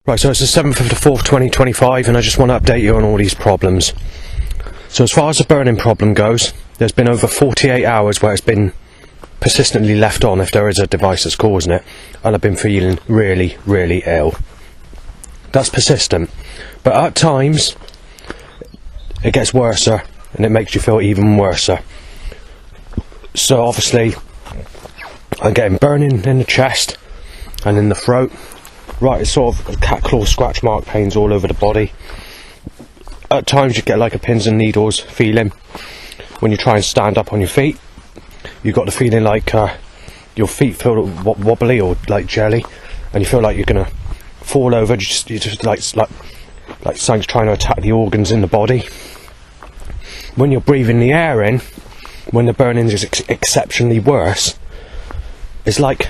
Right, so it's the 7th of the 4th, 2025, and I just want to update you on all these problems. So as far as the burning problem goes, there's been over 48 hours where it's been persistently left on if there is a device that's causing it, and I've been feeling really, really ill. That's persistent, but at times it gets worse and it makes you feel even worse. So obviously I'm getting burning in the chest and in the throat. Right, it's sort of cat claw scratch mark pains all over the body. At times you get like a pins and needles feeling when you try and stand up on your feet. You've got the feeling like your feet feel wobbly or like jelly, and you feel like you're gonna fall over. You just like something's trying to attack the organs in the body. When you're breathing the air in, when the burning is exceptionally worse, it's like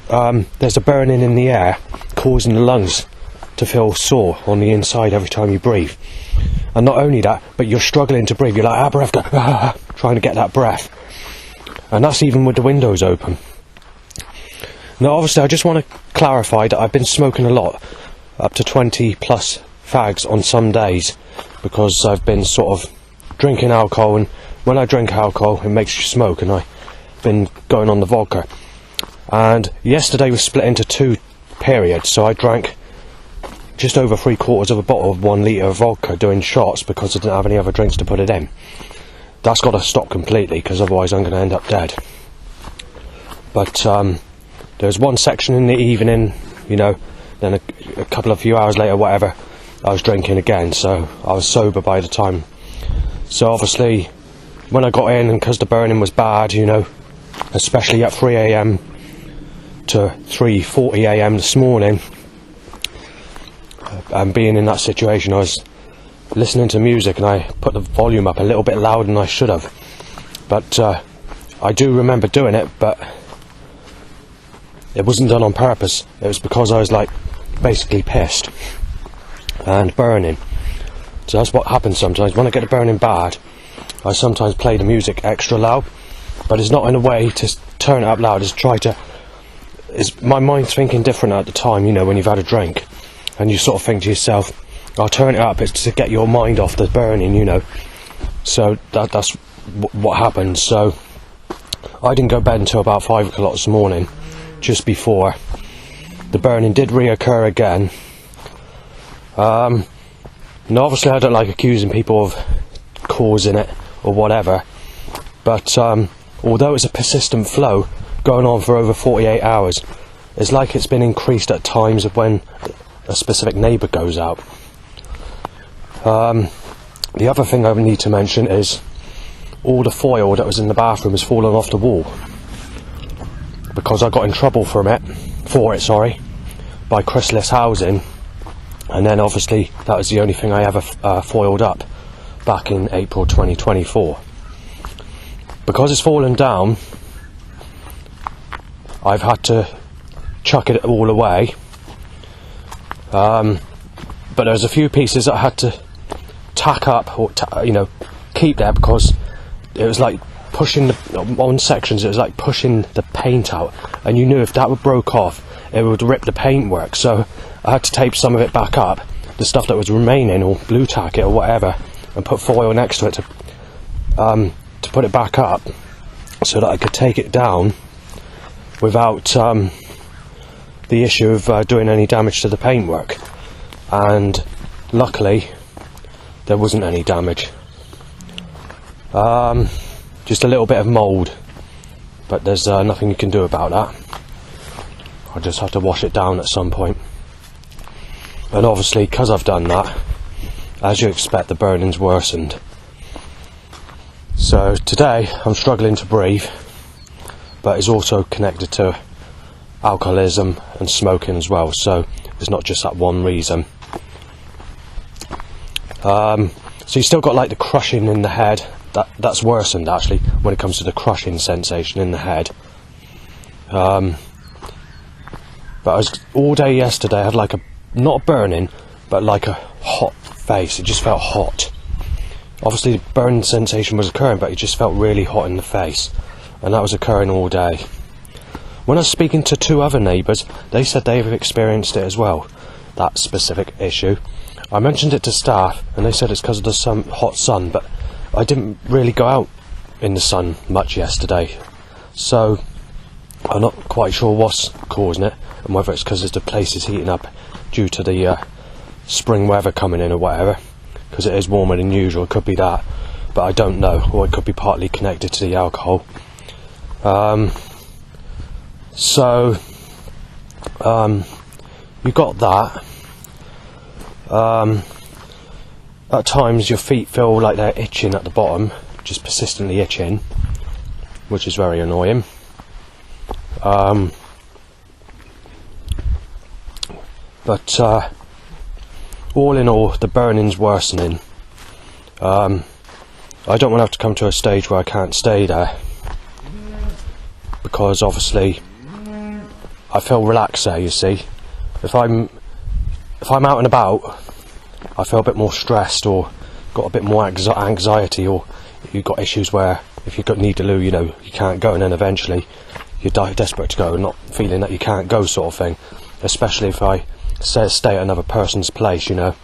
there's a burning in the air causing the lungs to feel sore on the inside every time you breathe. And not only that, but you're struggling to breathe. You're like, breath, trying to get that breath. And that's even with the windows open. Now obviously I just want to clarify that I've been smoking a lot, up to 20 plus fags on some days, because I've been sort of drinking alcohol, and when I drink alcohol it makes you smoke, and I've been going on the vodka. And yesterday was split into two periods, so I drank just over 3/4 of a bottle of 1 litre of vodka doing shots because I didn't have any other drinks to put it in. That's got to stop completely, because otherwise I'm going to end up dead. But there's one section in the evening, you know, then a couple of few hours later, whatever, I was drinking again, so I was sober by the time. So obviously when I got in, and because the burning was bad, you know, especially at 3 AM to 3:40 AM this morning, and being in that situation, I was listening to music and I put the volume up a little bit louder than I should have. But I do remember doing it, but it wasn't done on purpose. It was because I was like basically pissed and burning. So that's what happens sometimes. When I get the burning bad, I sometimes play the music extra loud, but it's not in a way to turn it up loud. It's my mind's thinking different at the time, you know, when you've had a drink, and you sort of think to yourself, I'll turn it up, it's to get your mind off the burning, you know. So that's what happened. So I didn't go to bed until about 5 o'clock this morning, just before the burning did reoccur again. Now obviously I don't like accusing people of causing it or whatever, but although it's a persistent flow going on for over 48 hours, it's like it's been increased at times of when a specific neighbour goes out. The other thing I need to mention is all the foil that was in the bathroom has fallen off the wall, because I got in trouble for it by Chrysalis Housing, and then obviously that was the only thing I ever foiled up back in April 2024. Because it's fallen down, I've had to chuck it all away, but there's a few pieces that I had to tack up, or keep there, because it was like pushing on sections, it was like pushing the paint out, and you knew if that broke off it would rip the paintwork. So I had to tape some of it back up, the stuff that was remaining, or blue tack it or whatever, and put foil next to it to put it back up, so that I could take it down without the issue of doing any damage to the paintwork. And luckily there wasn't any damage, just a little bit of mould, but there's nothing you can do about that. I'll just have to wash it down at some point. And obviously because I've done that, as you expect, the burning's worsened. So today I'm struggling to breathe, but it's also connected to alcoholism and smoking as well, so it's not just that one reason. So you still got like the crushing in the head, that's worsened actually when it comes to the crushing sensation in the head. But I was all day yesterday, I had like not burning, but like a hot face. It just felt hot. Obviously the burning sensation was occurring, but it just felt really hot in the face, and that was occurring all day. When I was speaking to two other neighbours, they said they've experienced it as well. that specific issue. I mentioned it to staff and they said it's because of the hot sun, but I didn't really go out in the sun much yesterday, so I'm not quite sure what's causing it, and whether it's because the place is heating up due to the spring weather coming in or whatever, because it is warmer than usual. It could be that, but I don't know, or it could be partly connected to the alcohol. You got that. At times your feet feel like they're itching at the bottom, just persistently itching, which is very annoying. But all in all, the burning's worsening. I don't want to have to come to a stage where I can't stay there, because obviously I feel relaxed there, you see. If I'm out and about, I feel a bit more stressed, or got a bit more anxiety, or you've got issues where if you need to loo, you know, you can't go, and then eventually you're desperate to go, not feeling that you can't go, sort of thing. Especially if I stay at another person's place, you know.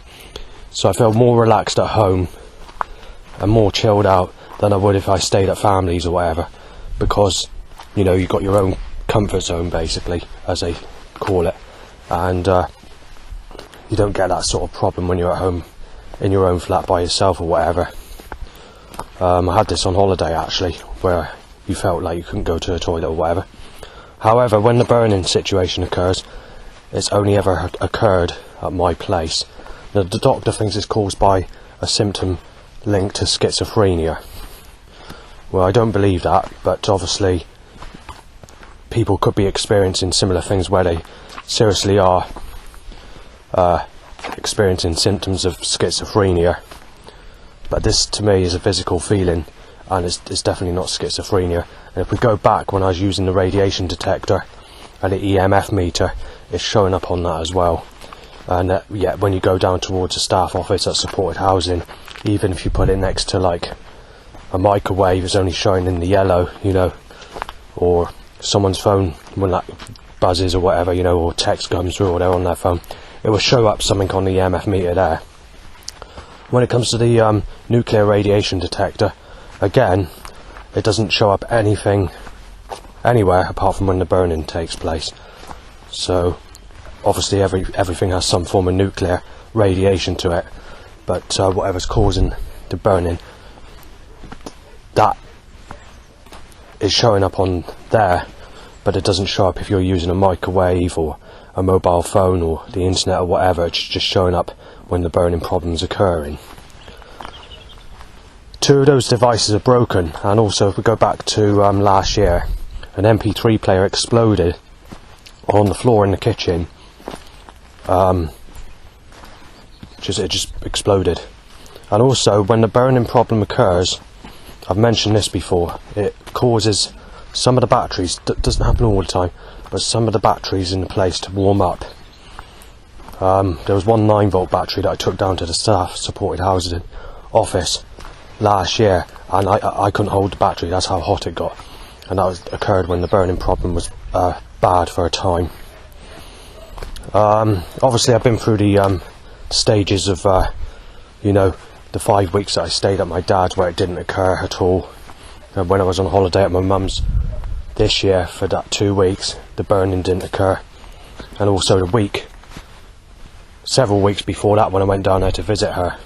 So I feel more relaxed at home and more chilled out than I would if I stayed at families or whatever, because, you know, you've got your own comfort zone, basically, as they call it, and you don't get that sort of problem when you're at home in your own flat by yourself or whatever. I had this on holiday, actually, where you felt like you couldn't go to the toilet or whatever. However, when the burning situation occurs, it's only ever occurred at my place. Now, the doctor thinks it's caused by a symptom linked to schizophrenia. Well, I don't believe that, but obviously people could be experiencing similar things where they seriously are experiencing symptoms of schizophrenia. But this, to me, is a physical feeling, and it's definitely not schizophrenia. And if we go back when I was using the radiation detector and the EMF meter, it's showing up on that as well. And yeah, when you go down towards the staff office at supported housing, even if you put it next to like a microwave, it's only showing in the yellow, you know, or someone's phone when that buzzes or whatever, you know, or text comes through or they're on their phone, it will show up something on the EMF meter there. When it comes to the nuclear radiation detector, again, it doesn't show up anything anywhere apart from when the burning takes place. So obviously everything has some form of nuclear radiation to it, but whatever's causing the burning, that is showing up on there, but it doesn't show up if you're using a microwave or a mobile phone or the internet or whatever. It's just showing up when the burning problem's occurring. 2 of those devices are broken, and also if we go back to last year, an MP3 player exploded on the floor in the kitchen. It just exploded. And also, when the burning problem occurs, I've mentioned this before, it causes some of the batteries, doesn't happen all the time, but some of the batteries in the place to warm up. There was one 9-volt battery that I took down to the staff supported housing office last year, and I couldn't hold the battery, that's how hot it got. And that occurred when the burning problem was bad for a time. Obviously I've been through the stages of, you know, the 5 weeks that I stayed at my dad's where it didn't occur at all. And when I was on holiday at my mum's this year for that 2 weeks, the burning didn't occur. And also several weeks before that, when I went down there to visit her,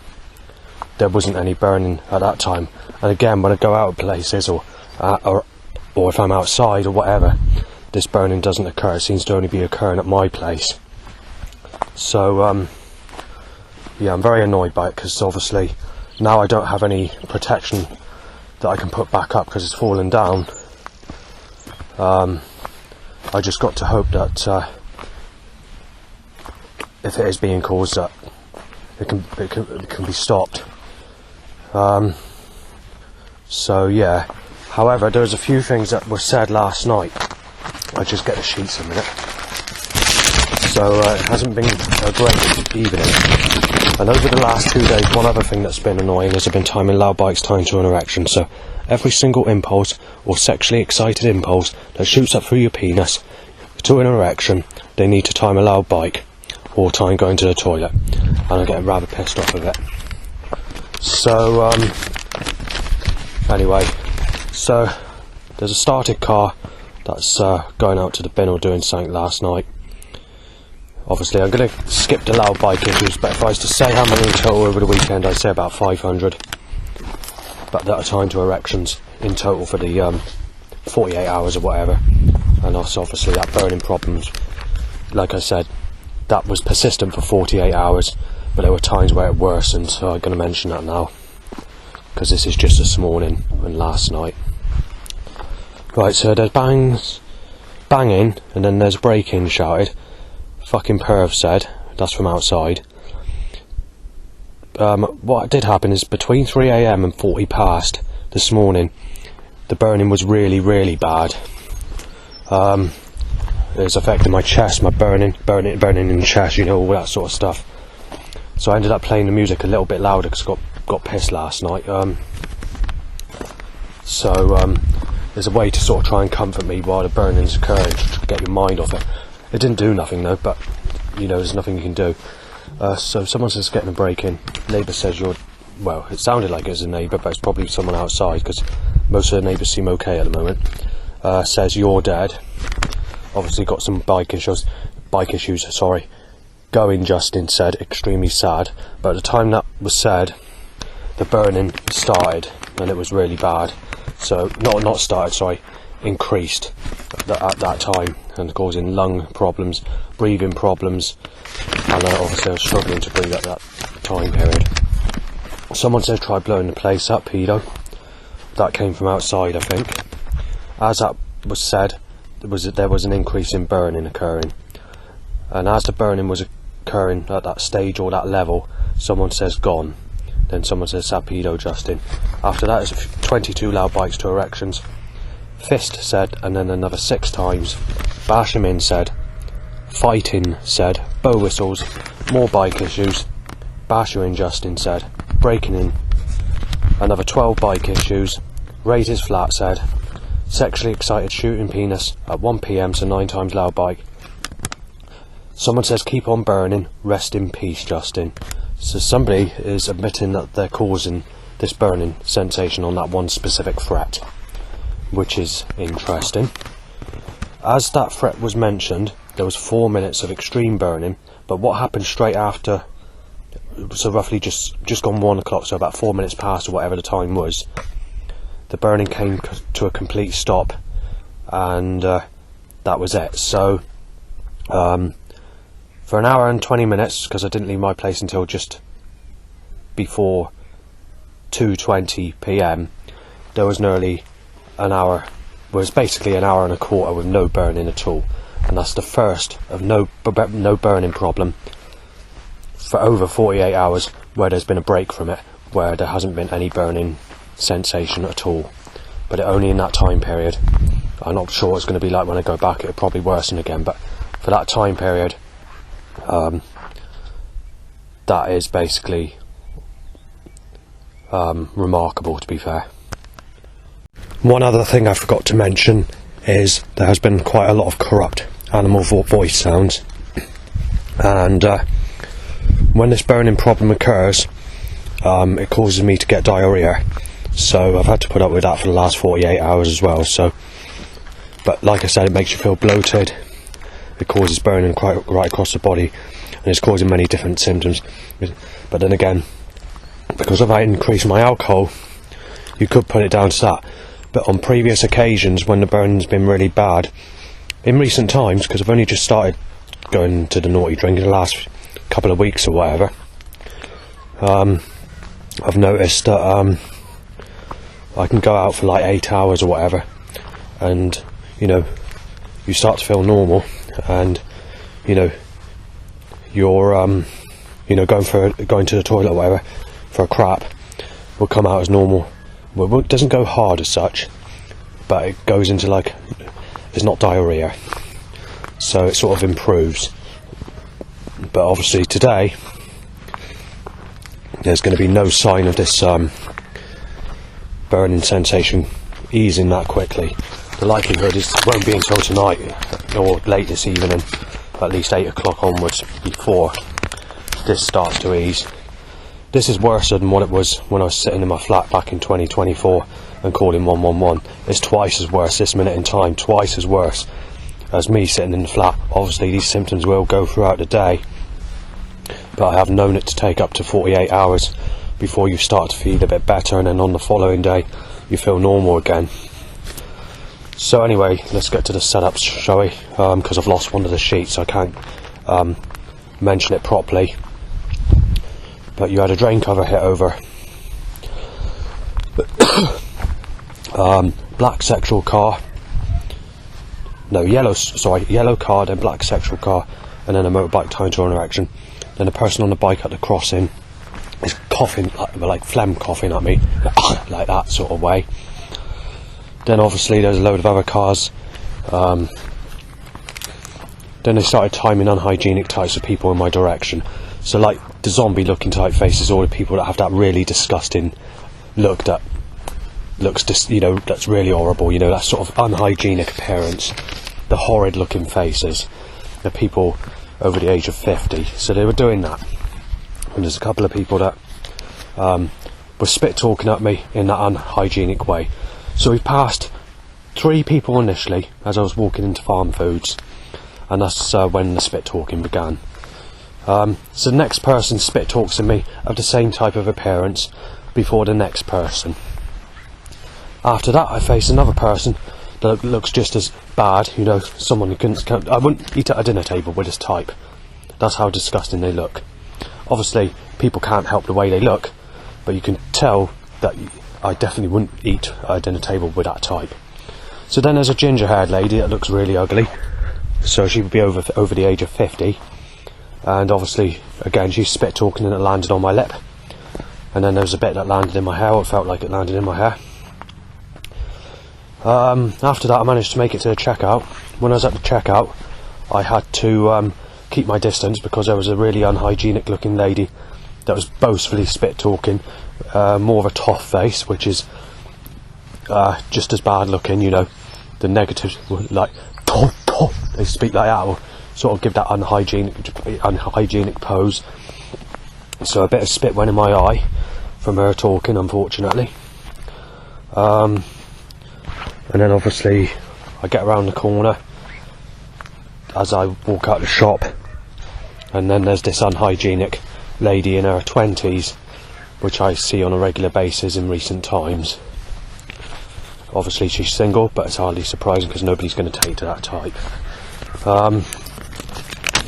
there wasn't any burning at that time. And again, when I go out places or if I'm outside or whatever, this burning doesn't occur. It seems to only be occurring at my place. So yeah, I'm very annoyed by it, because obviously now I don't have any protection that I can put back up because it's fallen down. I just got to hope that if it is being caused, that it can be stopped. So yeah. However, there's a few things that were said last night. I'll just get the sheets a minute. So it hasn't been a great evening. And over the last 2 days, one other thing that's been annoying is I've been timing loud bikes time to an erection. So every single impulse or sexually excited impulse that shoots up through your penis to an erection, they need to time a loud bike, poor time going to the toilet, and I'm getting rather pissed off of it. So, anyway, so there's a started car that's going out to the bin or doing something last night. Obviously, I'm going to skip the loud bike issues, but if I was to say how many in total over the weekend, I'd say about 500. But that are time to erections in total for the 48 hours or whatever. And also, obviously, that burning problems, like I said, that was persistent for 48 hours, but there were times where it worsened, so I'm going to mention that now, because this is just this morning and last night. Right, so there's banging, and then there's breaking shouted. Fucking perv said, that's from outside. What did happen is between 3 AM and 40 past this morning, the burning was really, really bad. It was affecting my chest, my burning in the chest, you know, all that sort of stuff. So I ended up playing the music a little bit louder because I got pissed last night. There's a way to sort of try and comfort me while the burning's occurring, to get your mind off it. It didn't do nothing though, but you know, there's nothing you can do. So someone says getting a break in. Neighbour says well, it sounded like it was a neighbour, but it's probably someone outside because most of the neighbours seem okay at the moment. Says you're dead. Obviously got some bike issues. Going, Justin said, extremely sad. But at the time that was said, the burning started, and it was really bad. So not started, sorry, increased at that time, and causing lung problems, breathing problems, and obviously I was struggling to breathe at that time period. Someone said try blowing the place up, pedo. That came from outside, I think. As that was said, there was an increase in burning occurring, and as the burning was occurring at that stage or that level, someone says gone. Then someone says Sapido Justin. After that is 22 loud bikes to erections. Fist said, and then another 6 times. Bash him in said. Fighting said. Bow whistles. More bike issues. Bash you in Justin said. Breaking in. Another 12 bike issues. Raises flat said. Sexually excited shooting penis at 1 PM, so 9 times loud bike. Someone says keep on burning. Rest in peace Justin. So somebody is admitting that they're causing this burning sensation on that one specific fret, which is interesting. As that fret was mentioned, there was 4 minutes of extreme burning, but what happened straight after, so roughly just gone 1 o'clock, so about 4 minutes past or whatever the time was, the burning came to a complete stop, and that was it. So for an hour and 20 minutes, because I didn't leave my place until just before 2:20 PM, there was nearly an hour, was basically an hour and a quarter with no burning at all, and that's the first of no burning problem for over 48 hours where there's been a break from it, where there hasn't been any burning sensation at all, but only in that time period. I'm not sure what it's going to be like when I go back. It'll probably worsen again, but for that time period, that is basically remarkable, to be fair. One other thing I forgot to mention is there has been quite a lot of corrupt animal voice sounds, and when this burning problem occurs, it causes me to get diarrhea, so I've had to put up with that for the last 48 hours as well. So, but like I said, it makes you feel bloated. It causes burning right across the body, and it's causing many different symptoms. But then again, because I've increased my alcohol, you could put it down to that. But on previous occasions when the burning's been really bad, in recent times, because I've only just started going to the naughty drink in the last couple of weeks or whatever, I've noticed that I can go out for like 8 hours or whatever, and you know, you start to feel normal, and you know, you're you know, going to the toilet or whatever for a crap will come out as normal. Well, it doesn't go hard as such, but it goes into like, it's not diarrhea, so it sort of improves. But obviously today there's going to be no sign of this burning sensation easing that quickly. The likelihood is it won't be until tonight or late this evening at least 8 o'clock onwards before this starts to ease. This is worse than what it was when I was sitting in my flat back in 2024 and calling 111. It's twice as worse this minute in time, twice as worse as me sitting in the flat. Obviously these symptoms will go throughout the day, but I have known it to take up to 48 hours before you start to feel a bit better, and then on the following day you feel normal again. So anyway, let's get to the setups, shall we? Because I've lost one of the sheets, I can't mention it properly. But you had a drain cover hit over, black sexual car, no, yellow car, then black sexual car, and then a motorbike tied to an erection. Then a person on the bike at the crossing is coughing, like phlegm coughing at me, like that sort of way. Then obviously there's a load of other cars. Then they started timing unhygienic types of people in my direction. So like the zombie looking type faces, or the people that have that really disgusting look that looks that's really horrible, that sort of unhygienic appearance. The horrid looking faces, the people over the age of 50. So they were doing that. And there's a couple of people that were spit talking at me in that unhygienic way. So we passed 3 people initially as I was walking into Farm Foods, and that's when the spit talking began. So the next person spit talks at me of the same type of appearance before the next person. After that I face another person that looks just as bad, someone who couldn't, I wouldn't eat at a dinner table with this type. That's how disgusting they look. Obviously people can't help the way they look, but you can tell that I definitely wouldn't eat at a dinner table with that type. So then there's a ginger haired lady that looks really ugly, so she would be over the age of 50. And obviously, again, she spit talking and it landed on my lip. And then there was a bit that landed in my hair, or it felt like it landed in my hair. After that I managed to make it to the checkout. When I was at the checkout, I had to keep my distance because there was a really unhygienic looking lady that was boastfully spit talking, more of a toff face, which is just as bad looking, the negatives, like toff, they speak like that, or sort of give that unhygienic pose. So a bit of spit went in my eye from her talking, unfortunately. And then obviously I get around the corner as I walk out the shop, and then there's this unhygienic lady in her 20s, which I see on a regular basis in recent times. Obviously she's single, but it's hardly surprising because nobody's going to take to that type.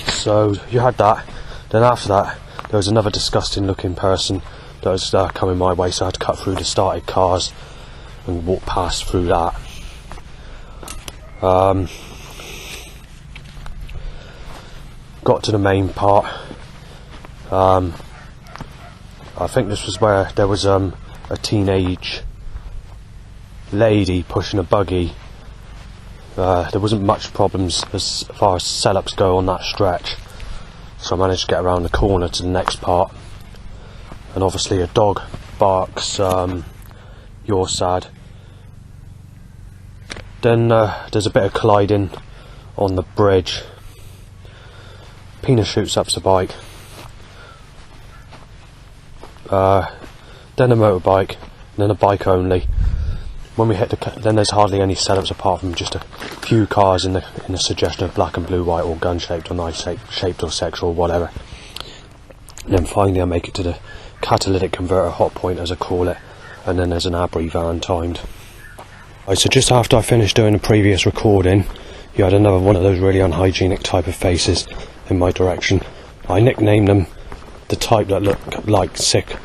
So you had that. Then after that there was another disgusting looking person that was coming my way, so I had to cut through the started cars and walk past through that. Got to the main part. I think this was where there was a teenage lady pushing a buggy. There wasn't much problems as far as setups go on that stretch, so I managed to get around the corner to the next part. And obviously a dog barks, you're sad. Then there's a bit of colliding on the bridge. Penis shoots up the bike. Then a motorbike, then a bike only. When we hit then there's hardly any setups apart from just a few cars in the suggestion of black and blue, white, or gun shaped or knife shaped or sexual or whatever. And then finally I make it to the catalytic converter hot point, as I call it, and then there's an Abri van timed. Right, so just after I finished doing the previous recording, you had another one of those really unhygienic type of faces in my direction. I nicknamed them the type that look like sick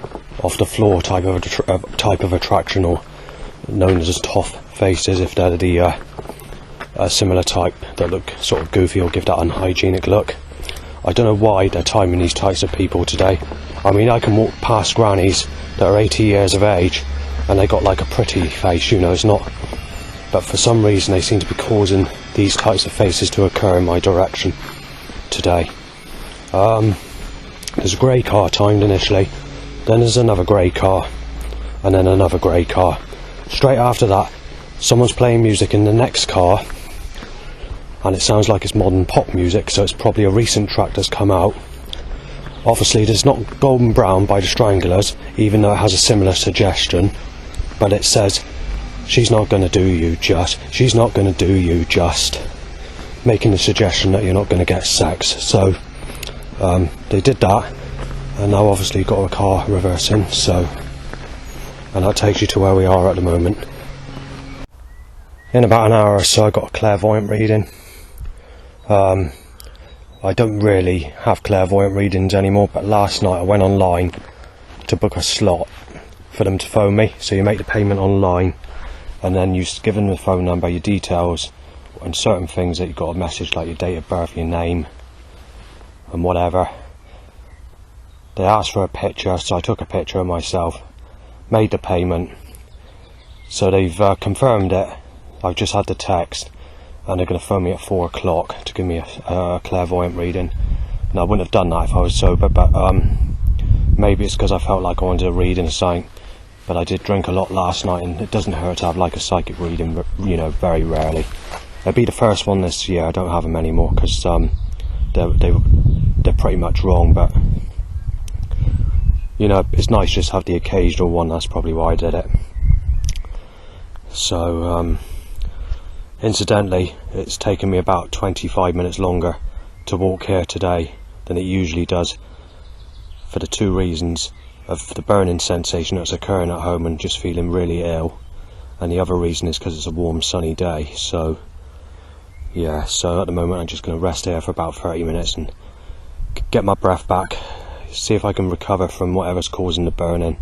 off the floor type of attraction, or known as toff faces if they're the similar type that look sort of goofy or give that unhygienic look. I don't know why they're timing these types of people today. I mean, I can walk past grannies that are 80 years of age and they got like a pretty face, it's not, but for some reason they seem to be causing these types of faces to occur in my direction today. There's a grey car timed initially, then there's another grey car, and then another grey car. Straight after that, someone's playing music in the next car, and it sounds like it's modern pop music, so it's probably a recent track that's come out. Obviously it's not Golden Brown by the Stranglers, even though it has a similar suggestion, but it says, she's not going to do you just, she's not going to do you just, making the suggestion that you're not going to get sex. So they did that, and now obviously you've got a car reversing, so, and that takes you to where we are at the moment. In about an hour or so I got a clairvoyant reading. I don't really have clairvoyant readings anymore, but last night I went online to book a slot for them to phone me. So you make the payment online, and then you give them the phone number, your details, and certain things that you've got a message like your date of birth, your name, and whatever. They asked for a picture, so I took a picture of myself, made the payment. So they've confirmed it. I've just had the text, and they're going to phone me at 4 o'clock to give me a clairvoyant reading. Now I wouldn't have done that if I was sober, but maybe it's because I felt like I wanted a reading or something. But I did drink a lot last night, and it doesn't hurt to have like a psychic reading, you know, very rarely. It'll be the first one this year. I don't have them anymore because they're pretty much wrong, but you know, it's nice just to have the occasional one. That's probably why I did it. So incidentally, it's taken me about 25 minutes longer to walk here today than it usually does, for the two reasons of the burning sensation that's occurring at home and just feeling really ill, and the other reason is because it's a warm sunny day. So yeah, so at the moment I'm just going to rest here for about 30 minutes and get my breath back, see if I can recover from whatever's causing the burning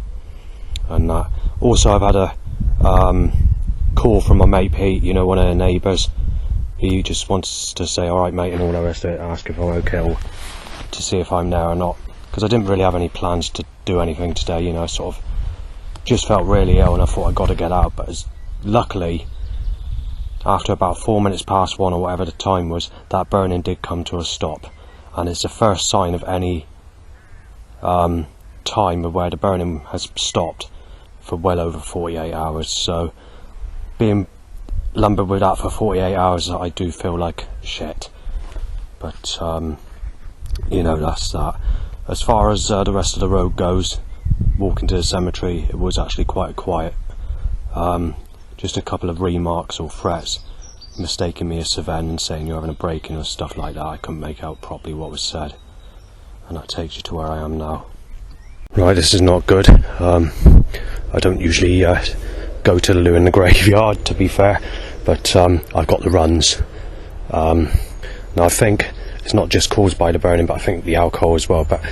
and that. Also I've had a call from my mate Pete, you know, one of the neighbours. He just wants to say alright mate and all the rest of it, ask if I'm okay, or to see if I'm there or not, because I didn't really have any plans to do anything today, you know. I sort of just felt really ill and I thought I got to get out, but luckily after about 4 minutes past 1 or whatever the time was, that burning did come to a stop, and it's the first sign of any time of where the burning has stopped for well over 48 hours. So being lumbered with that for 48 hours, I do feel like shit, but you know, that's that. As far as the rest of the road goes, walking to the cemetery, it was actually quite quiet. Just a couple of remarks or threats mistaking me as Savenne and saying you're having a break-in and stuff like that. I couldn't make out properly what was said, and that takes you to where I am now. Right, this is not good. I don't usually go to the loo in the graveyard, to be fair, but I've got the runs. Now I think it's not just caused by the burning, but I think the alcohol as well, but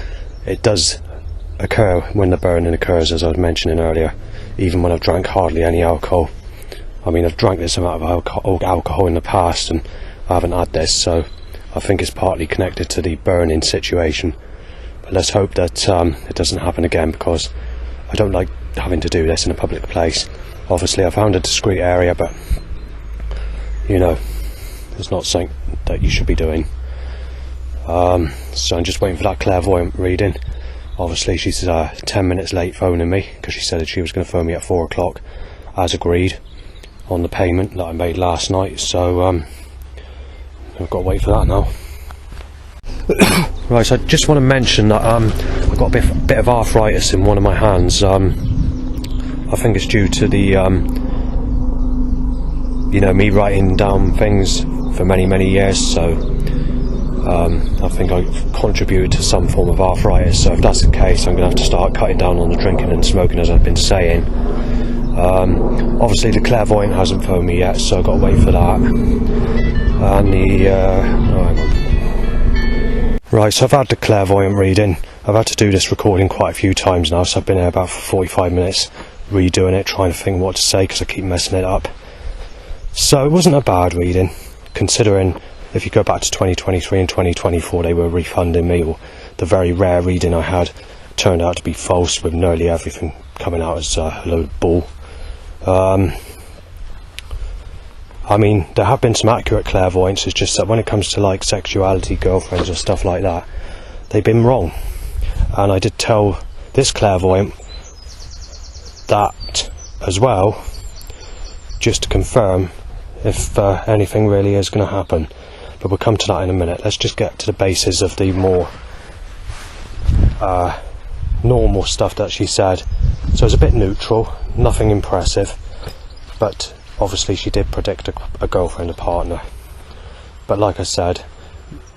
it does occur when the burning occurs, as I was mentioning earlier, even when I've drank hardly any alcohol. I mean, I've drank this amount of alcohol in the past and I haven't had this, so I think it's partly connected to the burning situation. But let's hope that it doesn't happen again, because I don't like having to do this in a public place. Obviously I found a discreet area, but you know, it's not something that you should be doing. So I'm just waiting for that clairvoyant reading. Obviously she's 10 minutes late phoning me, because she said that she was going to phone me at 4 o'clock as agreed on the payment that I made last night. So I've got to wait for that now. Right, so I just want to mention that I've got a bit of arthritis in one of my hands. I think it's due to the you know, me writing down things for many years, so I think I've contributed to some form of arthritis. So if that's the case, I'm going to have to start cutting down on the drinking and smoking, as I've been saying. Obviously the clairvoyant hasn't phoned me yet, so I've got to wait for that. And right, so I've had the clairvoyant reading. I've had to do this recording quite a few times now, so I've been here about 45 minutes redoing it, trying to think what to say, because I keep messing it up. So it wasn't a bad reading, considering if you go back to 2023 and 2024, they were refunding me, or the very rare reading I had turned out to be false, with nearly everything coming out as a load of bull. I mean, there have been some accurate clairvoyants, it's just that when it comes to like sexuality, girlfriends or stuff like that, they've been wrong. And I did tell this clairvoyant that as well, just to confirm if anything really is going to happen. but we'll come to that in a minute. Let's just get to the basis of the more normal stuff that she said. So it's a bit neutral, nothing impressive, but obviously she did predict a girlfriend, a partner. But like I said,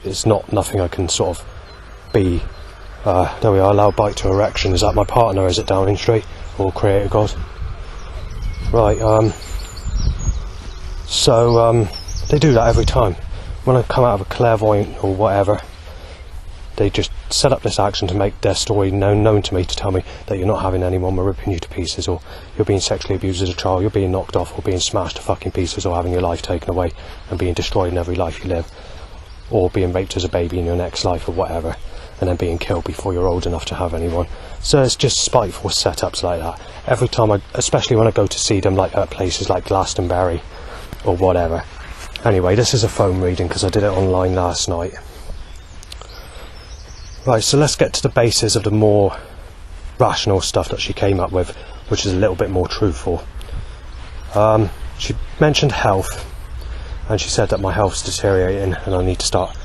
it's not nothing I can sort of be, there we are, allow bite to erection. Is that my partner? Is it Downing Street or Creator God? Right, so they do that every time. When I come out of a clairvoyant or whatever, they just set up this action to make their story known to me, to tell me that you're not having anyone, we're ripping you to pieces, or you're being sexually abused as a child, you're being knocked off, or being smashed to fucking pieces, or having your life taken away and being destroyed in every life you live, or being raped as a baby in your next life or whatever, and then being killed before you're old enough to have anyone. So it's just spiteful setups like that. Every time especially when I go to see them, like at places like Glastonbury or whatever. Anyway, this is a phone reading because I did it online last night. Right, so let's get to the basis of the more rational stuff that she came up with, which is a little bit more truthful. She mentioned health, and she said that my health's deteriorating and I need to start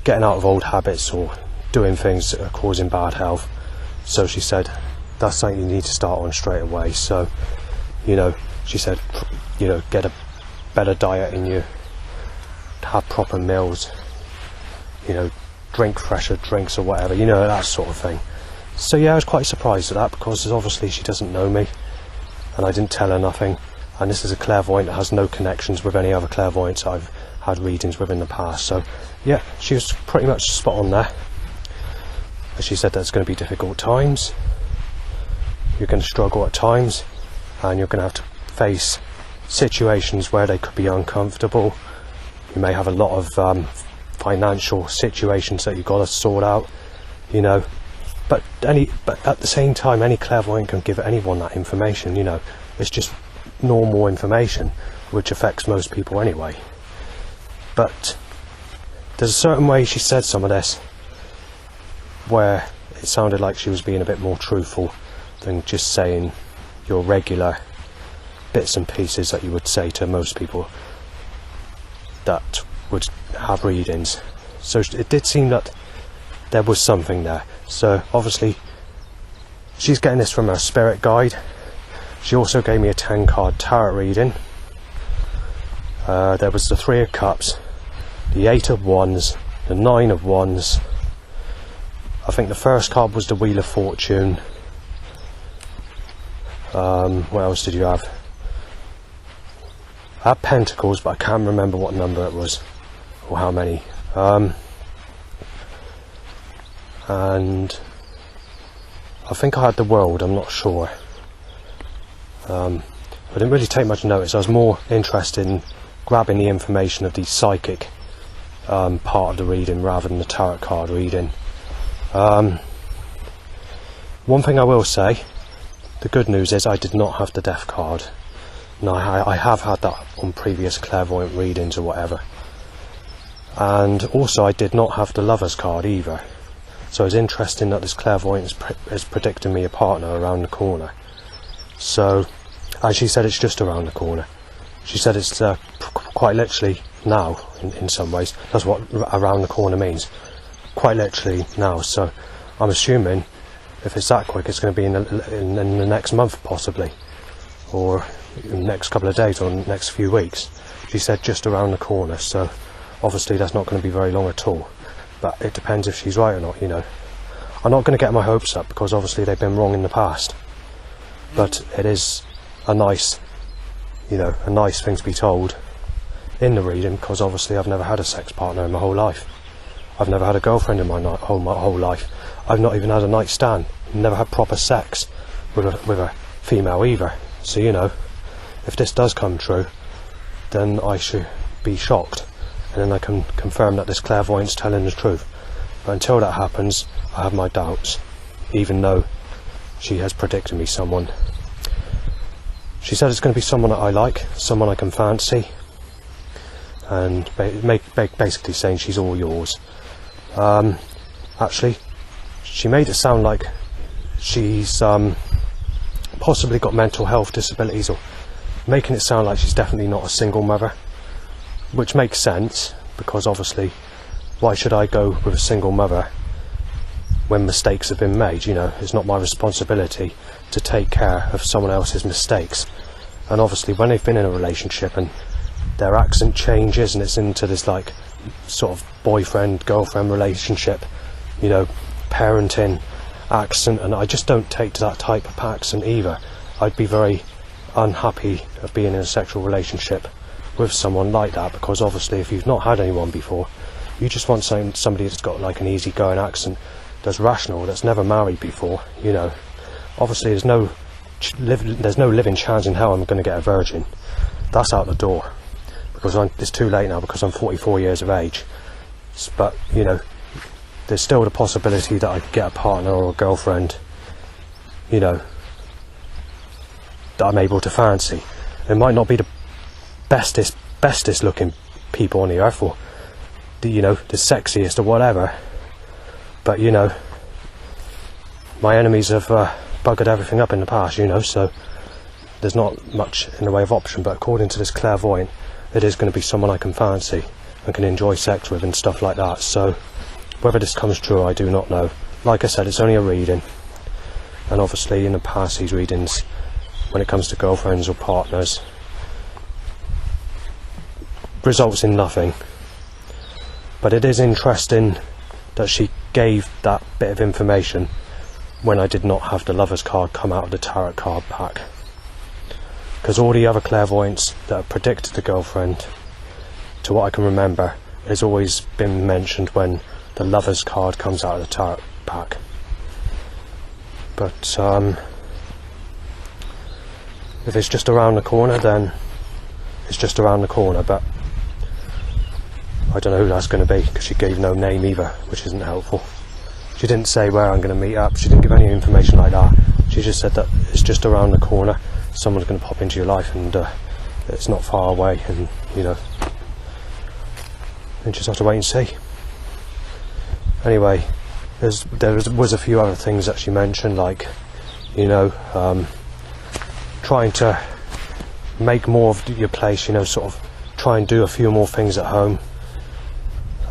getting out of old habits or doing things that are causing bad health. So she said that's something you need to start on straight away. So, you know, she said, you know, get a better diet in you, have proper meals, you know, drink fresher drinks or whatever, you know, that sort of thing. So yeah, I was quite surprised at that, because obviously she doesn't know me and I didn't tell her nothing, and this is a clairvoyant that has no connections with any other clairvoyants I've had readings with in the past. So yeah, she was pretty much spot on there. She said that it's going to be difficult times, you're going to struggle at times, and you're going to have to face situations where they could be uncomfortable. You may have a lot of financial situations that you've got to sort out, you know, but at the same time, any clairvoyant can give anyone that information, you know. It's just normal information which affects most people anyway. But there's a certain way she said some of this where it sounded like she was being a bit more truthful than just saying your regular bits and pieces that you would say to most people that would have readings. So it did seem that there was something there. So obviously she's getting this from her spirit guide. She also gave me a 10-card tarot reading. There was the 3 of Cups, the 8 of Wands, the 9 of Wands. I think the first card was the Wheel of Fortune. What else did you have? I had Pentacles, but I can't remember what number it was or how many. And I think I had the World, I'm not sure. I didn't really take much notice. I was more interested in grabbing the information of the psychic part of the reading rather than the tarot card reading. One thing I will say, the good news is I did not have the Death card. Now I have had that on previous clairvoyant readings or whatever. And also I did not have the Lovers card either. So it's interesting that this clairvoyant is predicting me a partner around the corner. So, as she said, it's just around the corner. She said it's quite literally now, in some ways. That's what around the corner means. Quite literally now. So I'm assuming if it's that quick, it's going to be in the next month possibly, or in the next couple of days, or the next few weeks. She said just around the corner. So obviously that's not going to be very long at all. But it depends if she's right or not, you know. I'm not going to get my hopes up, because obviously they've been wrong in the past. But it is a nice, you know, a nice thing to be told in the reading, because obviously I've never had a sex partner in my whole life. I've never had a girlfriend in my whole life. I've not even had a night stand. Never had proper sex with a female either. So, you know, if this does come true, then I should be shocked. And then I can confirm that this clairvoyant's telling the truth. But until that happens, I have my doubts, even though she has predicted me someone. She said it's going to be someone that I like, someone I can fancy, and basically saying she's all yours. Actually, she made it sound like she's possibly got mental health disabilities, or making it sound like she's definitely not a single mother, which makes sense, because obviously why should I go with a single mother when mistakes have been made? You know, it's not my responsibility to take care of someone else's mistakes. And obviously when they've been in a relationship and their accent changes and it's into this like sort of boyfriend girlfriend relationship, you know, parenting accent, and I just don't take to that type of accent either. I'd be very unhappy of being in a sexual relationship with someone like that, because obviously if you've not had anyone before, you just want somebody that's got like an easygoing accent, that's rational, that's never married before. You know, obviously there's no living chance in hell I'm going to get a virgin. That's out the door, because it's too late now, because I'm 44 years of age. But you know, there's still the possibility that I could get a partner or a girlfriend, you know, that I'm able to fancy. It might not be the bestest looking people on the earth, or the, you know, the sexiest or whatever, but you know, my enemies have buggered everything up in the past, you know, so there's not much in the way of option. But according to this clairvoyant, it is going to be someone I can fancy and can enjoy sex with and stuff like that. So whether this comes true, I do not know. Like I said, it's only a reading, and obviously in the past, these readings, when it comes to girlfriends or partners, results in nothing. But it is interesting that she gave that bit of information when I did not have the Lover's card come out of the tarot card pack, because all the other clairvoyants that have predicted the girlfriend, to what I can remember, has always been mentioned when the Lover's card comes out of the tarot pack. But if it's just around the corner, then it's just around the corner. But I don't know who that's going to be, because she gave no name either, which isn't helpful. She didn't say where I'm going to meet up. She didn't give any information like that. She just said that it's just around the corner. Someone's going to pop into your life, and it's not far away, and you know, you just have to wait and see. Anyway, there was a few other things that she mentioned, like, you know, trying to make more of your place, you know, sort of try and do a few more things at home.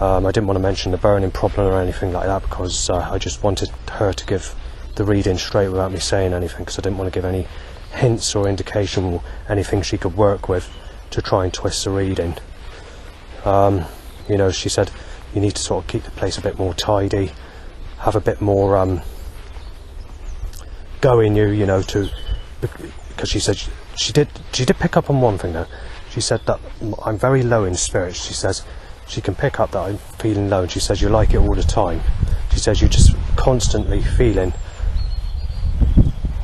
I didn't want to mention the burning problem or anything like that, because I just wanted her to give the reading straight without me saying anything, because I didn't want to give any hints or indication or anything she could work with to try and twist the reading. You know, she said you need to sort of keep the place a bit more tidy, have a bit more go in you know, to, because she said she did pick up on one thing though. She said that I'm very low in spirits. She says she can pick up that I'm feeling low, and she says you like it all the time. She says you're just constantly feeling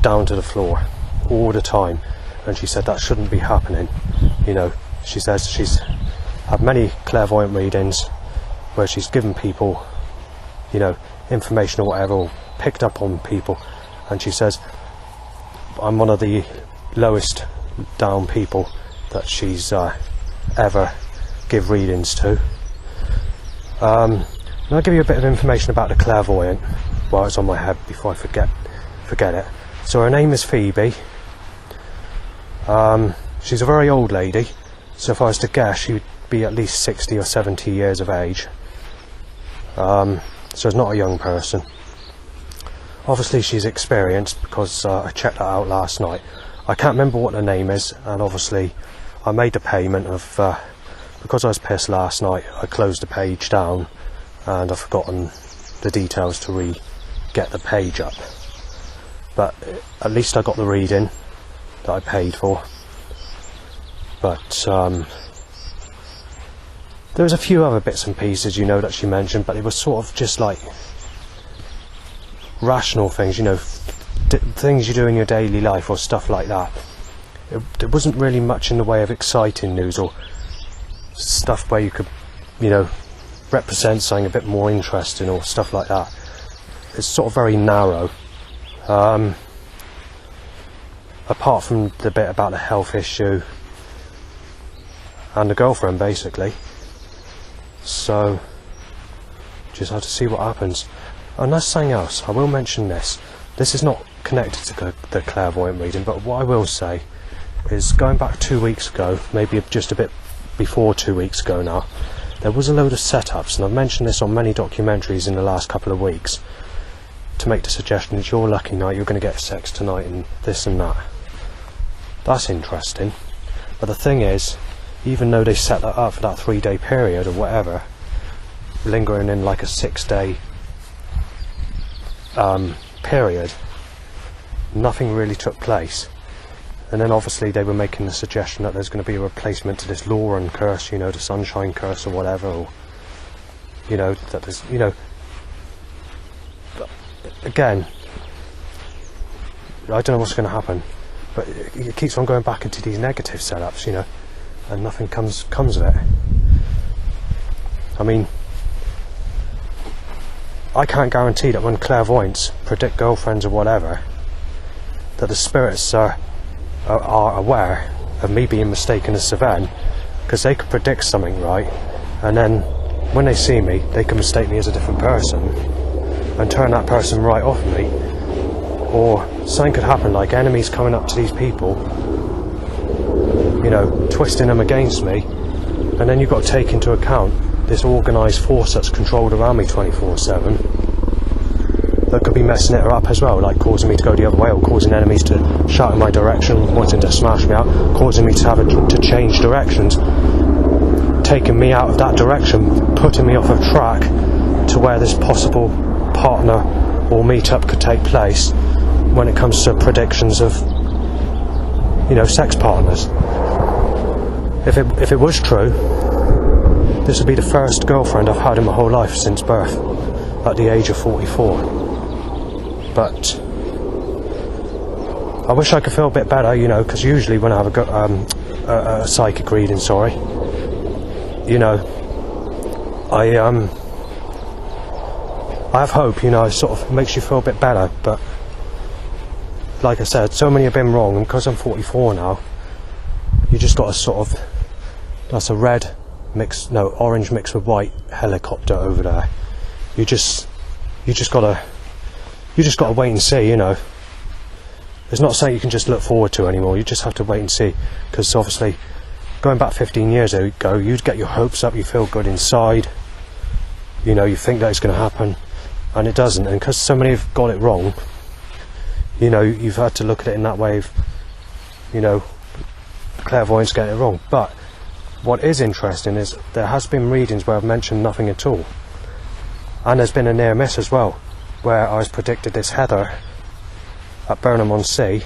down to the floor all the time, and she said that shouldn't be happening. You know, she says she's had many clairvoyant readings where she's given people, you know, information or whatever, or picked up on people, and she says I'm one of the lowest down people that she's ever give readings to. I'll give you a bit of information about the clairvoyant while it's on my head before I forget it. So her name is Phoebe. She's a very old lady, so if I was to guess, she would be at least 60 or 70 years of age. So it's not a young person. Obviously she's experienced, because I checked that out last night. I can't remember what her name is, and obviously I made the payment of, because I was pissed last night, I closed the page down and I've forgotten the details to re-get the page up. But at least I got the reading that I paid for. But there was a few other bits and pieces, you know, that she mentioned, but it was sort of just like rational things, you know, things you do in your daily life or stuff like that. There wasn't really much in the way of exciting news or stuff where you could, you know, represent something a bit more interesting or stuff like that. It's sort of very narrow. Apart from the bit about the health issue and the girlfriend, basically. So just have to see what happens. And that's something else. I will mention this. This is not connected to the clairvoyant reading, but what I will say is, going back 2 weeks ago, maybe just a bit before 2 weeks ago now, there was a load of setups, and I've mentioned this on many documentaries in the last couple of weeks, to make the suggestion that you're lucky night, you're going to get sex tonight and this and that. That's interesting. But the thing is, even though they set that up for that 3-day period or whatever, lingering in like a 6-day period, nothing really took place. And then obviously they were making the suggestion that there's going to be a replacement to this Lauren curse, you know, the sunshine curse or whatever, or, you know, that there's, you know, but again, I don't know what's going to happen, but it keeps on going back into these negative setups, you know, and nothing comes of it. I mean, I can't guarantee that when clairvoyants predict girlfriends or whatever, that the spirits are aware of me being mistaken as Sven, because they could predict something right, and then when they see me, they can mistake me as a different person and turn that person right off me. Or something could happen, like enemies coming up to these people, you know, twisting them against me, and then you've got to take into account this organised force that's controlled around me 24/7 that could be messing it up as well, like causing me to go the other way, or causing enemies to shout in my direction, wanting to smash me out, causing me to change directions, taking me out of that direction, putting me off of track to where this possible partner or meet-up could take place when it comes to predictions of, you know, sex partners. If it was true, this would be the first girlfriend I've had in my whole life since birth, at the age of 44. But I wish I could feel a bit better, you know, because usually when I have a psychic reading, you know, I have hope, you know, it sort of makes you feel a bit better. But like I said, so many have been wrong, and because I'm 44 now, you just got a sort of, that's a orange mixed with white helicopter over there. You just gotta wait and see, you know. It's not something you can just look forward to anymore. You just have to wait and see, because obviously going back 15 years ago, you'd get your hopes up, you feel good inside, you know, you think that it's going to happen, and it doesn't. And because so many have got it wrong, you know, you've had to look at it in that way of, you know, clairvoyance getting it wrong. But what is interesting is there has been readings where I've mentioned nothing at all, and there's been a near miss as well, where I was predicted this heather at Burnham-on-Sea,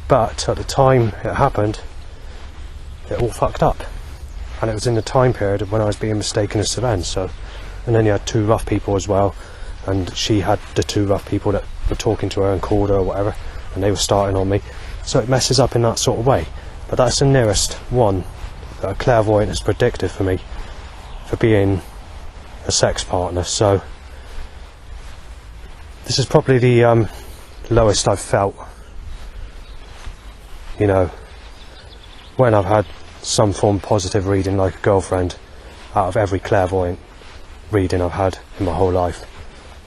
but at the time it happened, it all fucked up, and it was in the time period when I was being mistaken as Sven. So, and then you had 2 rough people as well, and she had the 2 rough people that were talking to her and called her or whatever, and they were starting on me, so it messes up in that sort of way. But that's the nearest one that a clairvoyant has predicted for me for being a sex partner. So this is probably the lowest I've felt, you know, when I've had some form of positive reading like a girlfriend, out of every clairvoyant reading I've had in my whole life.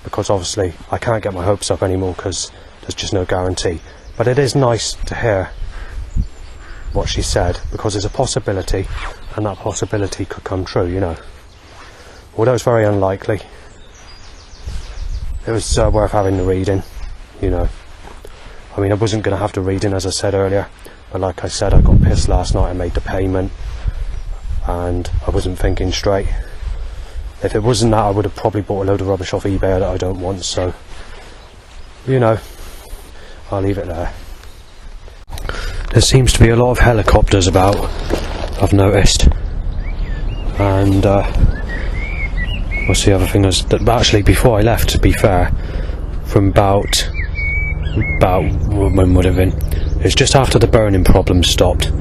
Because obviously I can't get my hopes up anymore, because there's just no guarantee. But it is nice to hear what she said, because there's a possibility, and that possibility could come true, you know. Although it's very unlikely, it was worth having the reading, you know. I mean, I wasn't going to have the reading, as I said earlier, but like I said, I got pissed last night. I made the payment, and I wasn't thinking straight. If it wasn't that, I would have probably bought a load of rubbish off eBay that I don't want, so, you know, I'll leave it there. There seems to be a lot of helicopters about, I've noticed, and what's the other thing is that actually before I left, to be fair, from about when would have been, it was just after the burning problem stopped,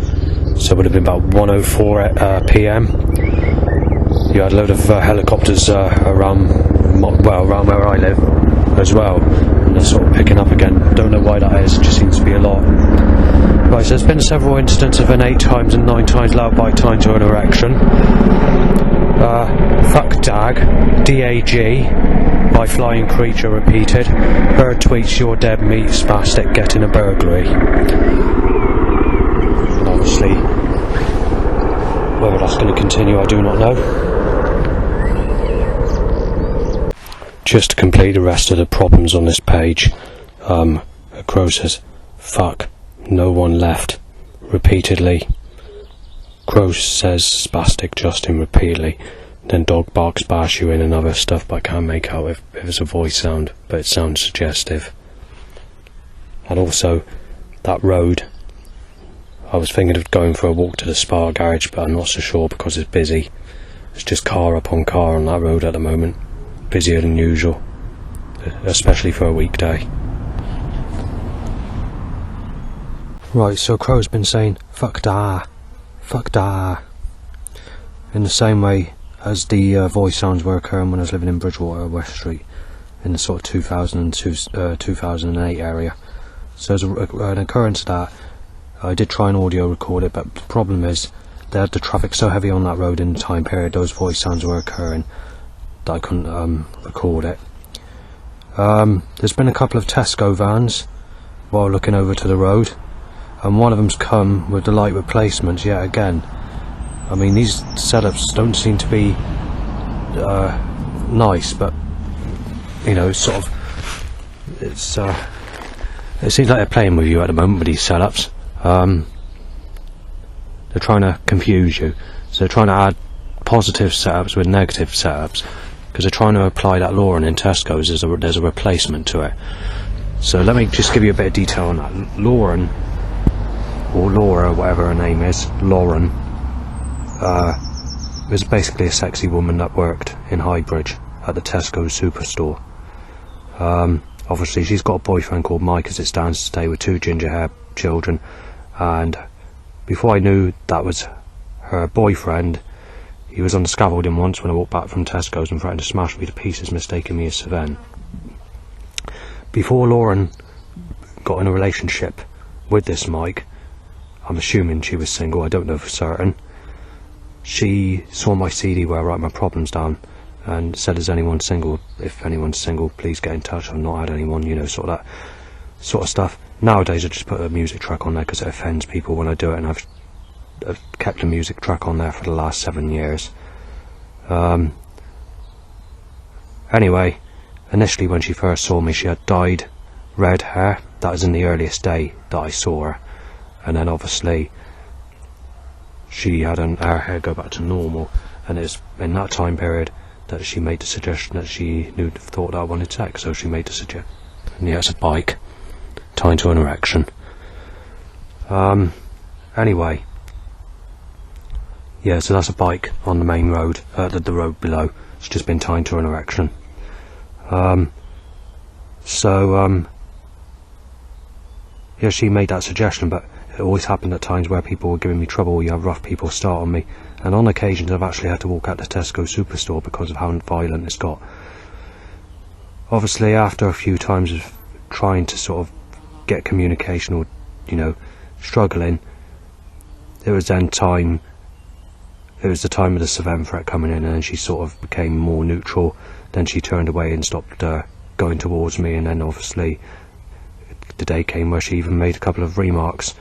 so it would have been about 1:04 PM. You had a load of helicopters around where I live as well, and they're sort of picking up again. Don't know why that is, it just seems to be a lot. Right, so there's been several instances of an 8 times and 9 times loud bite time to an erection. Fuck dag, D-A-G, by flying creature repeated. Bird tweets your dead meat spastic getting a burglary. And obviously Whether that's going to continue, I do not know. Just to complete the rest of the problems on this page, Crow says, "Fuck, no one left," repeatedly. Crow says spastic Justin repeatedly. Then dog barks bash you in and other stuff, but I can't make out if it's a voice sound, but it sounds suggestive. And also, that road, I was thinking of going for a walk to the Spa garage, but I'm not so sure because it's busy. It's just car upon car on that road at the moment. Busier than usual, especially for a weekday. Right, so Crow's been saying, "Fuck da, fuck da," in the same way as the voice sounds were occurring when I was living in Bridgewater, West Street, in the sort of 2002, 2008 area. So as an occurrence of that, I did try and audio record it, but the problem is that the traffic so heavy on that road in the time period those voice sounds were occurring that I couldn't record it. There's been a couple of Tesco vans while looking over to the road, and one of them's come with the light replacements yet again. I mean, these setups don't seem to be nice, but you know, it seems like they're playing with you at the moment with these setups. They're trying to confuse you, so they're trying to add positive setups with negative setups, because they're trying to apply that Lauren in Tesco's. There's a replacement to it. So let me just give you a bit of detail on that. Lauren, or Laura, whatever her name is, Lauren, was basically a sexy woman that worked in Highbridge at the Tesco superstore. Obviously she's got a boyfriend called Mike, as it stands today, with 2 ginger hair children, and before I knew that was her boyfriend, he was on the scaffolding once when I walked back from Tesco's and threatened to smash me to pieces, mistaking me as Sven. Before Lauren got in a relationship with this Mike, I'm assuming she was single, I don't know for certain, she saw my CD where I write my problems down and said, "Is anyone single? If anyone's single, please get in touch. I've not had anyone," you know, sort of that sort of stuff. Nowadays I just put a music track on there because it offends people when I do it, and I've kept a music track on there for the last 7 years. Anyway, initially when she first saw me, she had dyed red hair. That was in the earliest day that I saw her, and then obviously she had her hair go back to normal, and it's in that time period that she made the suggestion that she thought that I wanted sex, so she made the suggestion. And yeah, it's a bike tied to an erection. Anyway, yeah, so that's a bike on the main road, the road below. It's just been tied to an erection. Yeah, she made that suggestion, but it always happened at times where people were giving me trouble. You have rough people start on me, and on occasions I've actually had to walk out the Tesco superstore because of how violent it's got. Obviously, after a few times of trying to sort of get communication, or, you know, struggling, it was the time of the Sven threat coming in, and then she sort of became more neutral. Then she turned away and stopped going towards me, and then obviously the day came where she even made a couple of remarks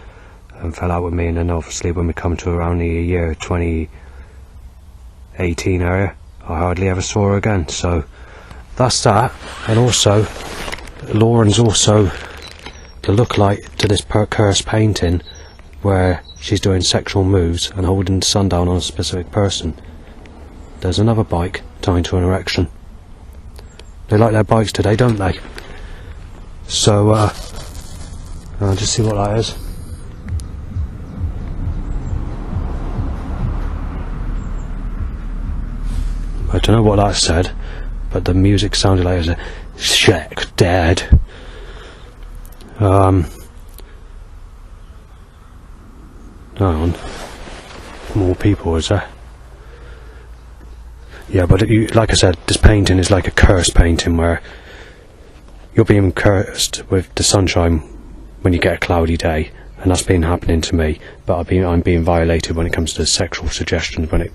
and fell out with me. And then obviously when we come to around the year 2018 area, I hardly ever saw her again. So that's that. And also, Lauren's also the look-alike to this cursed painting where she's doing sexual moves and holding the sun down on a specific person. There's another bike tied to an erection. They like their bikes today, don't they? So I'll just see what that is. I don't know what that said, but the music sounded like it was a Shaq dead. Hang on. More people, is there? Yeah, but like I said, this painting is like a cursed painting where you're being cursed with the sunshine when you get a cloudy day, and that's been happening to me. But I'm being violated when it comes to sexual suggestions when it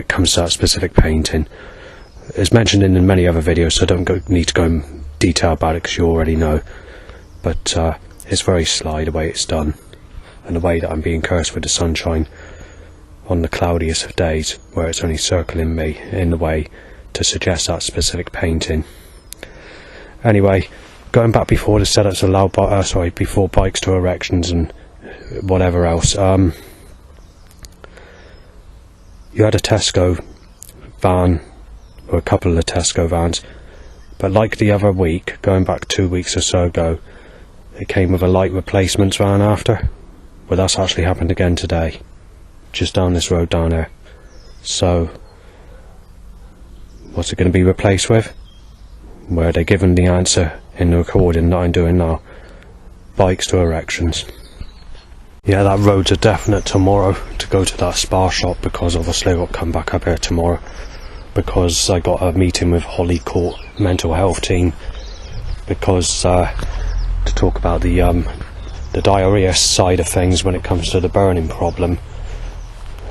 comes to that specific painting. It's mentioned in many other videos, so I don't need to go in detail about it because you already know. But it's very sly the way it's done, and the way that I'm being cursed with the sunshine. on the cloudiest of days, where it's only circling me in the way to suggest that specific painting. Anyway, going back before the setups allowed before bikes to erections and whatever else, you had a Tesco van, or a couple of the Tesco vans, but like the other week, going back 2 weeks or so ago, it came with a light replacements van after. Well, that's actually happened again today, just down this road down there. So, what's it going to be replaced with? Where they given the answer in the recording that I'm doing now. Bikes to erections. Yeah, that road's a definite tomorrow to go to that spa shop, because obviously I've got to come back up here tomorrow because I got a meeting with Holly Court mental health team, because to talk about the diarrhea side of things when it comes to the burning problem,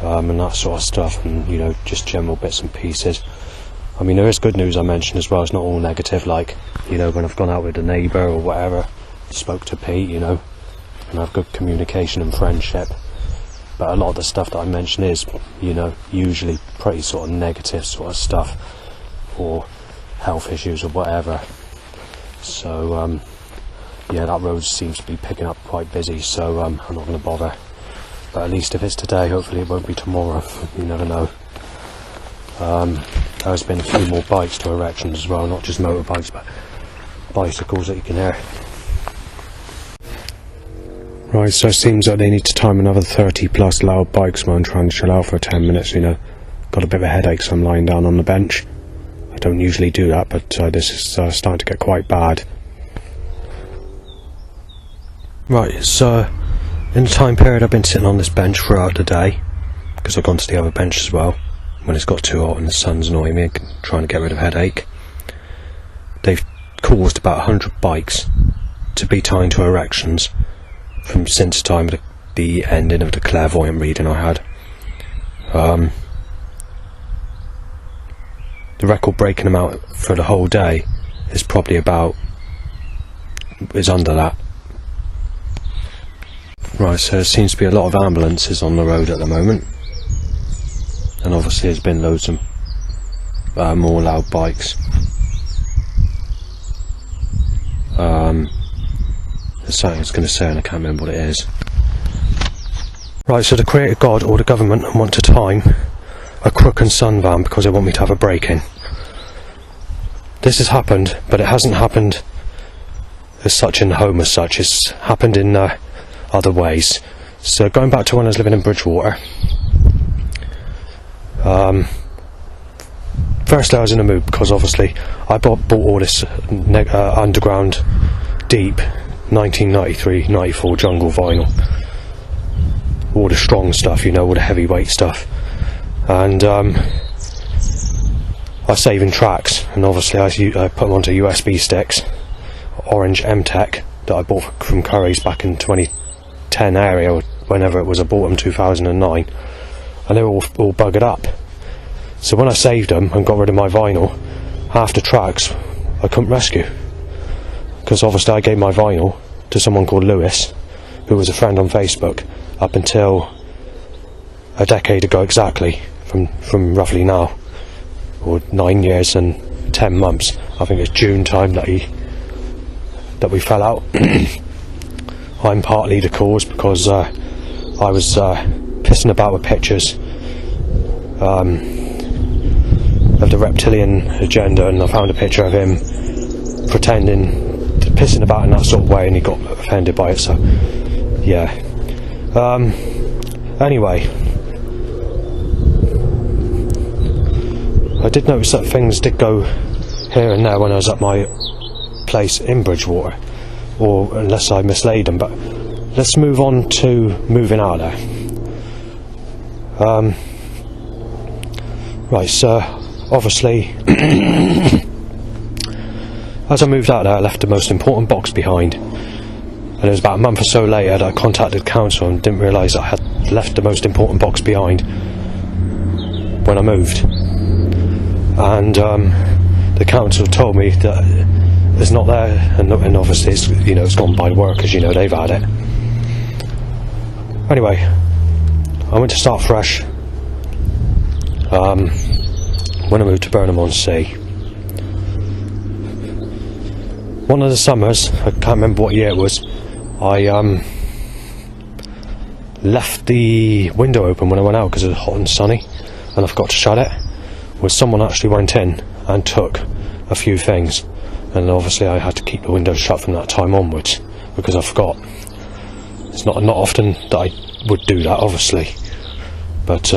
and that sort of stuff, and you know, just general bits and pieces. I mean, there is good news I mentioned as well. It's not all negative, like, you know, when I've gone out with a neighbour or whatever, spoke to Pete, you know, and have good communication and friendship. But a lot of the stuff that I mention is, you know, usually pretty sort of negative sort of stuff, or health issues or whatever. So yeah, that road seems to be picking up quite busy, so I'm not going to bother. But at least if it's today, hopefully it won't be tomorrow. You never know. There's been a few more bikes to erections as well, not just motorbikes, but bicycles that you can hear. Right, so it seems like they need to time another 30 plus loud bikes while I'm trying to chill out for 10 minutes, you know. Got a bit of a headache, so I'm lying down on the bench. I don't usually do that, but this is starting to get quite bad. Right, so in the time period I've been sitting on this bench throughout the day, because I've gone to the other bench as well, when it's got too hot and the sun's annoying me, trying to get rid of headache. They've caused about 100 bikes to be tied to erections from since the time of the ending of the clairvoyant reading I had. The record breaking amount for the whole day is probably is under that. Right, so there seems to be a lot of ambulances on the road at the moment, and obviously there's been loads of more loud bikes. There's something I was going to say and I can't remember what it is. Right, so the Creator God or the government want to time a Crook and Son van because they want me to have a break-in. This has happened, but it hasn't happened as such in the home as such. It's happened in other ways. So going back to when I was living in Bridgewater, firstly I was in a mood because obviously I bought all this underground deep 1993-94 jungle vinyl, all the strong stuff, you know, all the heavyweight stuff, and I was saving tracks, and obviously I put them onto USB sticks, orange M-Tech that I bought from Curry's back in 2010 area, or whenever it was, I bought them 2009, and they were all buggered up. So when I saved them and got rid of my vinyl, half the tracks I couldn't rescue, because obviously I gave my vinyl to someone called Lewis, who was a friend on Facebook, up until a decade ago exactly, from roughly now, or 9 years and 10 months. I think it's June time that we fell out. I'm partly the cause, because I was pissing about with pictures of the reptilian agenda, and I found a picture of him pissing about in that sort of way, and he got offended by it, so yeah. Anyway, I did notice that things did go here and there when I was at my place in Bridgewater, or unless I mislaid them, but let's move on to moving out of there. Right, so obviously as I moved out there, I left the most important box behind, and it was about a month or so later that I contacted council and didn't realise I had left the most important box behind when I moved, and the council told me that it's not there, and obviously it's, you know, it's gone by the workers, you know, they've had it. Anyway, I went to start fresh when I moved to Burnham-on-Sea. One of the summers, I can't remember what year it was, I left the window open when I went out because it was hot and sunny, and I forgot to shut it. Well, someone actually went in and took a few things, and obviously I had to keep the window shut from that time onwards because I forgot. It's not often that I would do that, obviously, but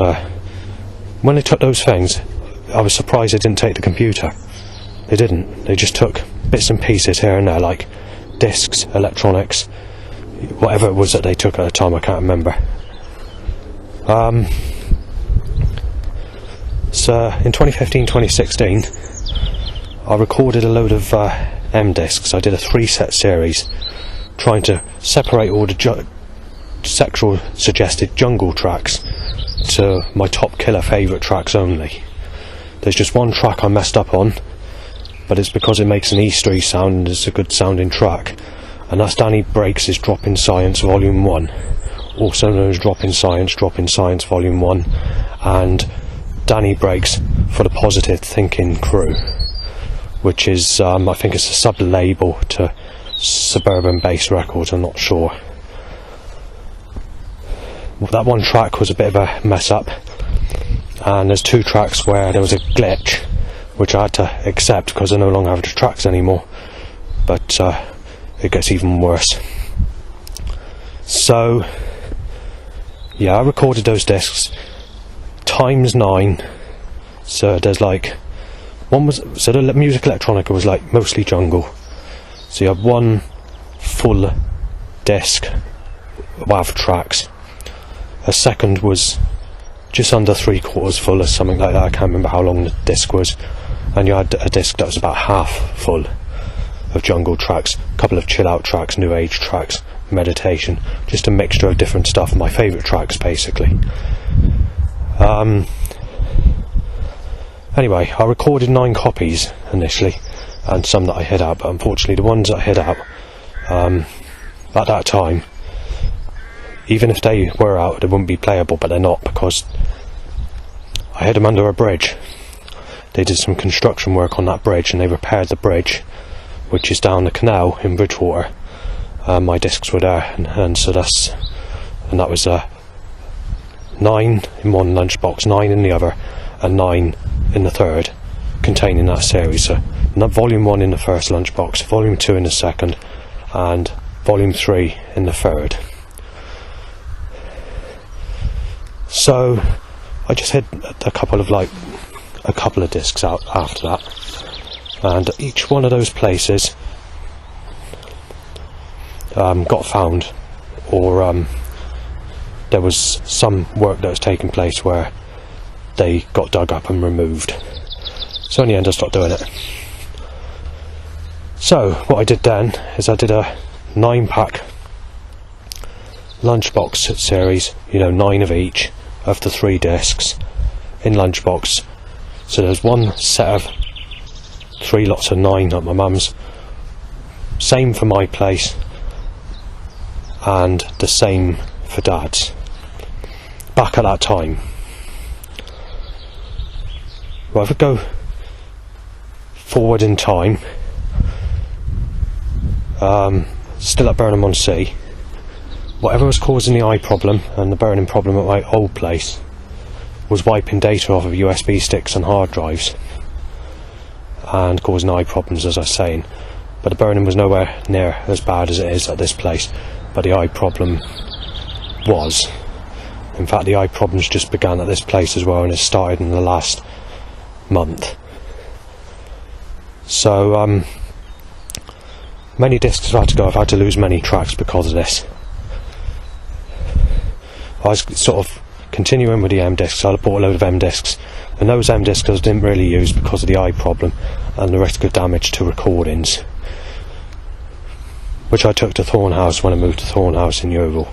when they took those things, I was surprised they didn't take the computer. They didn't. They just took bits and pieces here and there, like discs, electronics, whatever it was that they took at the time, I can't remember. So in 2015-2016 I recorded a load of M-discs. I did a 3-set series trying to separate all the sexual suggested jungle tracks to my top killer favourite tracks only. There's just one track I messed up on, but it's because it makes an Eastery sound and it's a good sounding track, and that's Danny Breaks' Drop in Science Volume 1, also known as Drop in Science Volume 1, and Danny Breaks for the Positive Thinking Crew, which is, I think it's a sub-label to Suburban Bass Records, I'm not sure. That one track was a bit of a mess up, and there's 2 tracks where there was a glitch, which I had to accept because I no longer have the tracks anymore, but it gets even worse. So yeah, I recorded those discs times 9, so there's like so the music electronica was like mostly jungle, so you have one full disc of tracks, a second was just under 3/4 full or something like that, I can't remember how long the disc was, and you had a disc that was about half full of jungle tracks, a couple of chill out tracks, new age tracks, meditation, just a mixture of different stuff, my favourite tracks basically. Anyway, I recorded 9 copies initially, and some that I hid out, but unfortunately the ones that I hid out at that time, even if they were out, they wouldn't be playable, but they're not, because I hid them under a bridge. They did some construction work on that bridge and they repaired the bridge, which is down the canal in Bridgewater. My discs were there, and so that was 9 in one lunchbox, 9 in the other, and 9 in the third, containing that series. So volume 1 in the first lunchbox, volume 2 in the second, and volume 3 in the third. So I just hid a couple of discs out after that, and each one of those places got found, or there was some work that was taking place where they got dug up and removed. So in the end I stopped doing it. So what I did then is I did a 9-pack lunchbox series, 9 of each of the 3 discs in lunchbox. So there's one set of 3 lots of 9 at my mum's, same for my place, and the same for Dad's, back at that time. Well, if I go forward in time, still at Burnham-on-Sea, whatever was causing the eye problem and the burning problem at my old place was wiping data off of USB sticks and hard drives and causing eye problems, as I was saying. But the burning was nowhere near as bad as it is at this place, but the eye problem was. In fact, the eye problems just began at this place as well, and it started in the last month. So many discs have had to go. I've had to lose many tracks because of this. I was sort of continuing with the M-discs. I bought a load of M-discs, and those M-discs I didn't really use because of the eye problem and the risk of damage to recordings, which I took to Thornhouse when I moved to Thornhouse in Yeovil.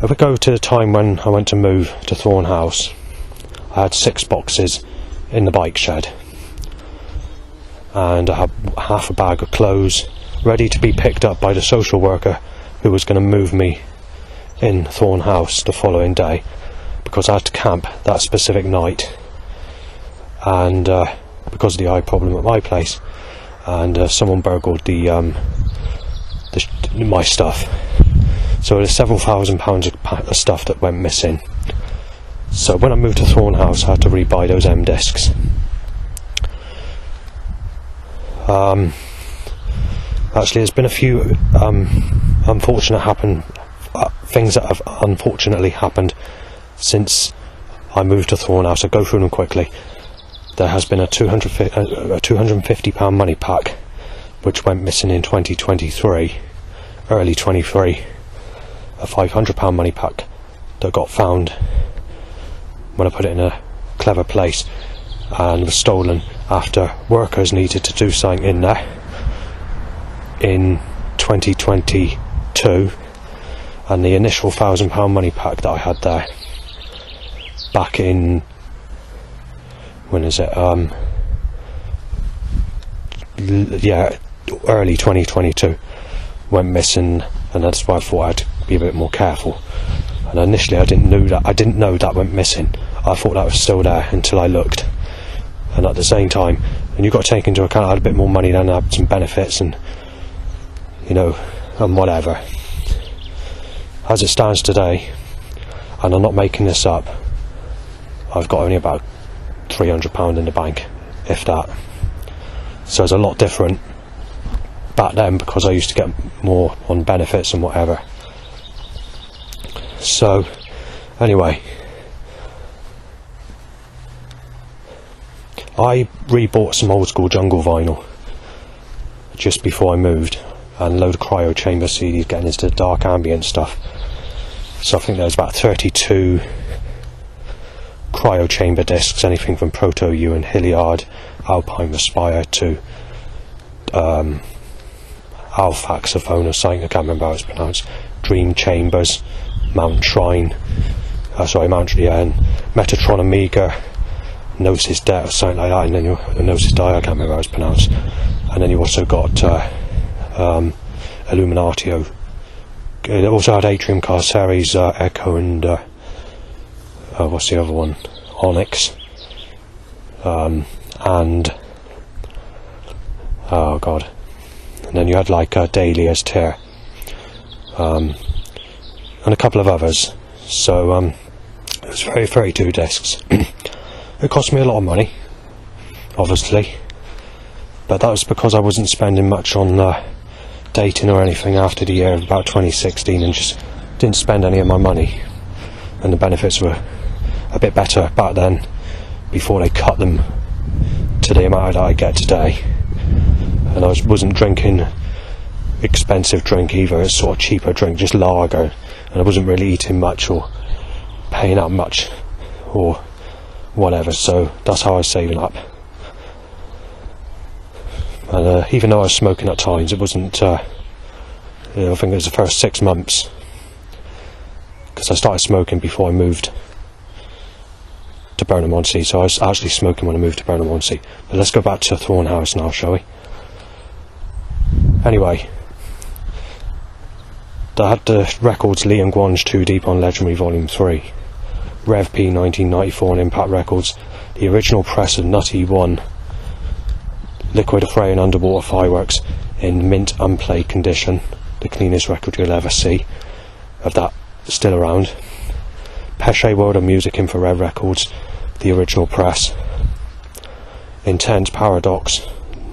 If we go to the time when I went to move to Thornhouse, I had 6 boxes in the bike shed, and I had half a bag of clothes ready to be picked up by the social worker who was going to move me in Thornhouse the following day, because I had to camp that specific night, and because of the eye problem at my place, and someone burgled my stuff. So there's several £1,000s of stuff that went missing. So when I moved to Thorn House, I had to re-buy those M discs. Actually, there's been a few things that have unfortunately happened since I moved to Thorn House. I'll go through them quickly. There has been a £250 money pack which went missing in 2023, early 23. A £500 money pack that got found when I put it in a clever place and was stolen after workers needed to do something in there in 2022. And the initial £1,000 money pack that I had there back in, when is it, early 2022 went missing, and that's why I thought I had to be a bit more careful. And initially I didn't know that went missing. I thought that was still there until I looked. And at the same time, and you've got to take into account I had a bit more money than I had some benefits and and whatever. As it stands today, and I'm not making this up, I've got only about £300 in the bank, if that. So it's a lot different back then because I used to get more on benefits and whatever. So anyway, I re-bought some old school Jungle vinyl just before I moved, and a load of cryo chamber CDs, getting into the dark ambient stuff. So I think there's about 32 cryo chamber discs, anything from Proto U and Hilliard, Alpine Respire to Alfaxophone or something, I can't remember how it's pronounced, Dream Chambers, Mount Shrine, and Metatron Amiga, Gnosis Det or something like that, and then Gnosis Die, I can't remember how it's pronounced. And then you also got Illuminatio. It also had Atrium Carceres, Echo, and what's the other one? Onyx. And oh god. And then you had like Dahlia's Tear. And a couple of others. So it was 32 discs. It cost me a lot of money, obviously, but that was because I wasn't spending much on dating or anything after the year of about 2016, and just didn't spend any of my money, and the benefits were a bit better back then before they cut them to the amount that I get today. And I wasn't drinking expensive drink either, it's sort of cheaper drink, just lager, and I wasn't really eating much or paying out much or whatever, so that's how I was saving up. And even though I was smoking at times, it wasn't I think it was the first 6 months, because I started smoking before I moved to Burnham-on-Sea, so I was actually smoking when I moved to Burnham-on-Sea. But let's go back to Thorn House now, shall we? Anyway, I had the records Lee and Guange 2 Deep on Legendary Volume 3, Rev P 1994 on Impact Records, the original press of Nutty 1, Liquid Affray and Underwater Fireworks in mint unplayed condition, the cleanest record you'll ever see of that still around. Pesce World of Music Infrared Records, the original press. Intense Paradox,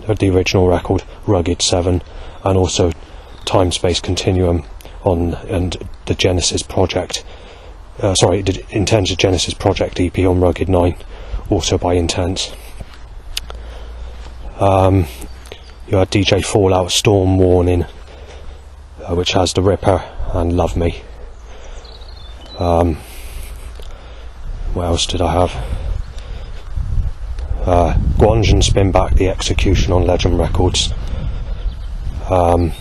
the original record, Rugged 7, and also Time Space Continuum and the Genesis Project. The Intense Genesis Project EP on Rugged 9, also by Intense. You had DJ Fallout Storm Warning, which has The Ripper and Love Me. What else did I have? Guange and Spin Back, The Execution on Legend Records. I've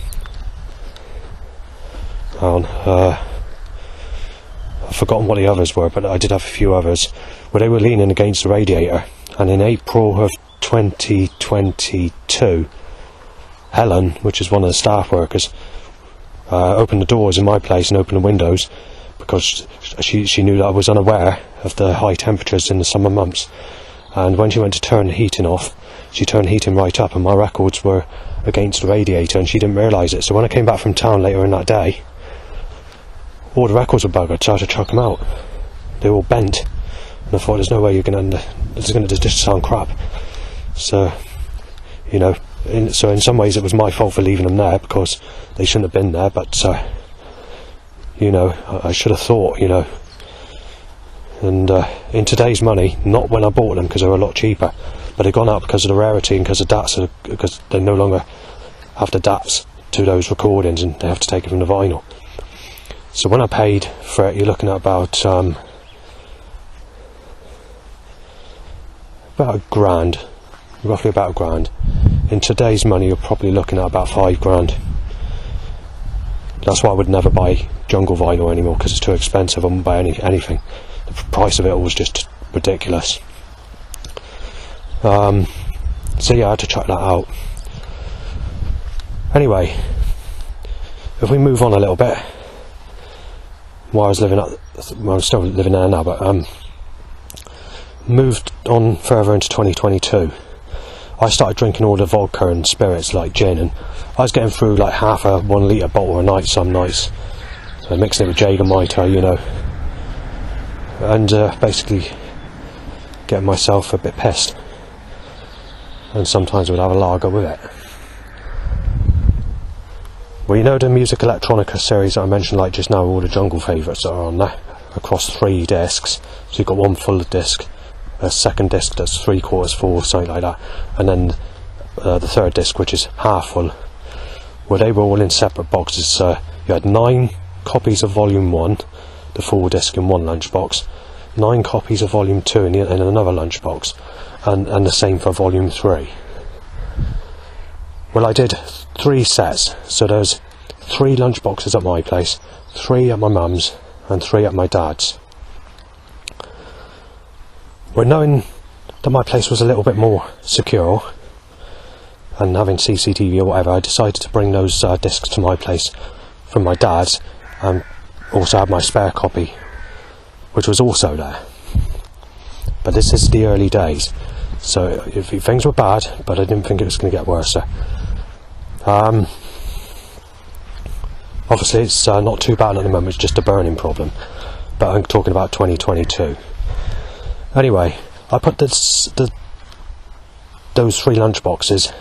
forgotten what the others were, but I did have a few others where they were leaning against the radiator. And in April of 2022, Helen, which is one of the staff workers, opened the doors in my place and opened the windows because she knew that I was unaware of the high temperatures in the summer months. And when she went to turn the heating off, she turned the heating right up, and my records were against the radiator, and she didn't realise it. So when I came back from town later in that day, all the records were buggered, so I had to chuck them out. They were all bent, and I thought, there's no way you're going to, this is going to just sound crap. So, you know, in some ways it was my fault for leaving them there, because they shouldn't have been there, but, you know, I should have thought, you know. And in today's money, not when I bought them, because they were a lot cheaper, but they've gone up because of the rarity and because of DATs, because they no longer have the DATs to those recordings, and they have to take it from the vinyl. So when I paid for it, you're looking at about a grand, roughly about a grand. In today's money, you're probably looking at about £5 grand. That's why I would never buy jungle vinyl anymore, because it's too expensive. I wouldn't buy anything. The price of it was just ridiculous. So yeah, I had to check that out. Anyway, if we move on a little bit, while I was living I'm still living there now, but moved on further into 2022. I started drinking all the vodka and spirits like gin, and I was getting through like half a 1 litre bottle a night some nights, mixing it with Jägermeister, you know, and basically getting myself a bit pissed, and sometimes would have a lager with it. Well, you know the Music Electronica series that I mentioned like just now, all the jungle favourites that are on there, across 3 discs. So you've got one full disc, a second disc that's 3/4 full, something like that, and then the third disc, which is half full. Well, they were all in separate boxes. You had 9 copies of Volume 1, the full disc, in one lunchbox, 9 copies of Volume 2 in another lunchbox, and the same for Volume 3. Well, I did 3 sets, so there's 3 lunchboxes at my place, 3 at my mum's, and 3 at my dad's. Well, knowing that my place was a little bit more secure, and having CCTV or whatever, I decided to bring those discs to my place from my dad's, and also had my spare copy, which was also there. But this is the early days, so if things were bad, but I didn't think it was going to get worse. Obviously it's not too bad at the moment, it's just a burning problem, but I'm talking about 2022. Anyway, I put those 3 lunch boxes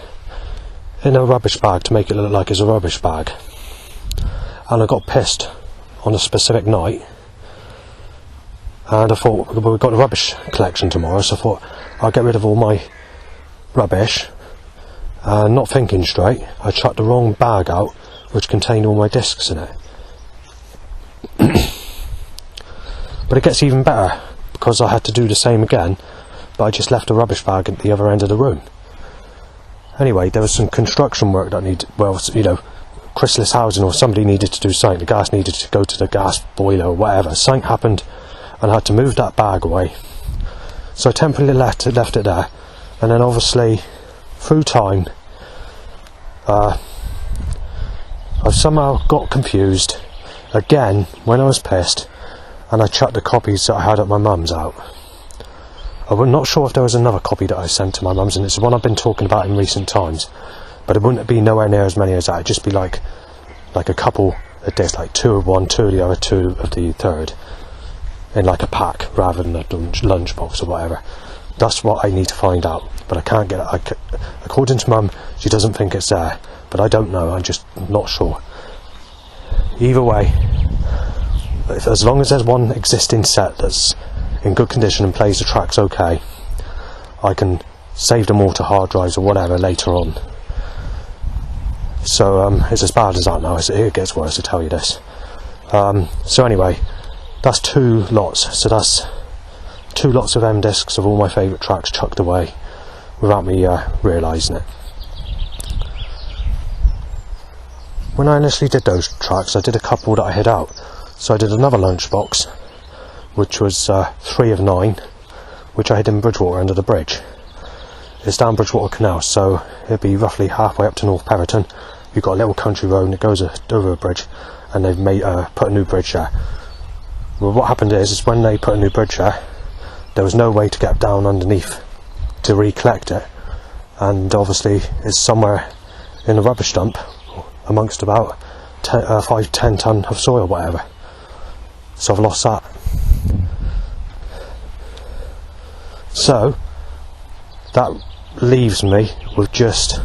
in a rubbish bag to make it look like it's a rubbish bag, and I got pissed on a specific night, and I thought, well, we've got a rubbish collection tomorrow, so I thought I'll get rid of all my rubbish. Not thinking straight, I chucked the wrong bag out, which contained all my discs in it. But it gets even better, because I had to do the same again, but I just left a rubbish bag at the other end of the room. Anyway, there was some construction work that needed, well, you know, chrysalis housing, or somebody needed to do something, the gas needed to go to the gas boiler or whatever. Something happened, and I had to move that bag away. So I temporarily left it there, and then obviously, through time, I somehow got confused again when I was pissed, and I chucked the copies that I had at my mum's out. I'm not sure if there was another copy that I sent to my mum's, and it's the one I've been talking about in recent times, but it wouldn't be nowhere near as many as that. It'd just be like a couple of discs, like 2 of one, 2 of the other, 2 of the third, in like a pack rather than a lunch box or whatever. That's what I need to find out, but I can't get it. According to Mum, she doesn't think it's there, but I don't know, I'm just not sure. Either way, as long as there's one existing set that's in good condition and plays the tracks okay, I can save them all to hard drives or whatever later on. So it's as bad as that now. It gets worse, I tell you this. So anyway, that's 2 lots, so that's 2 lots of M discs of all my favourite tracks chucked away without me realising it. When I initially did those tracks, I did a couple that I hid out. So I did another lunchbox, which was 3 of 9, which I hid in Bridgewater under the bridge. It's down Bridgewater Canal, so it'd be roughly halfway up to North Perriton. You've got a little country road and it goes over a bridge, and they've put a new bridge there. Well, what happened is when they put a new bridge there was no way to get down underneath to recollect it, and obviously it's somewhere in the rubbish dump amongst about 5-10 ton of soil, whatever. So I've lost that. So that leaves me with just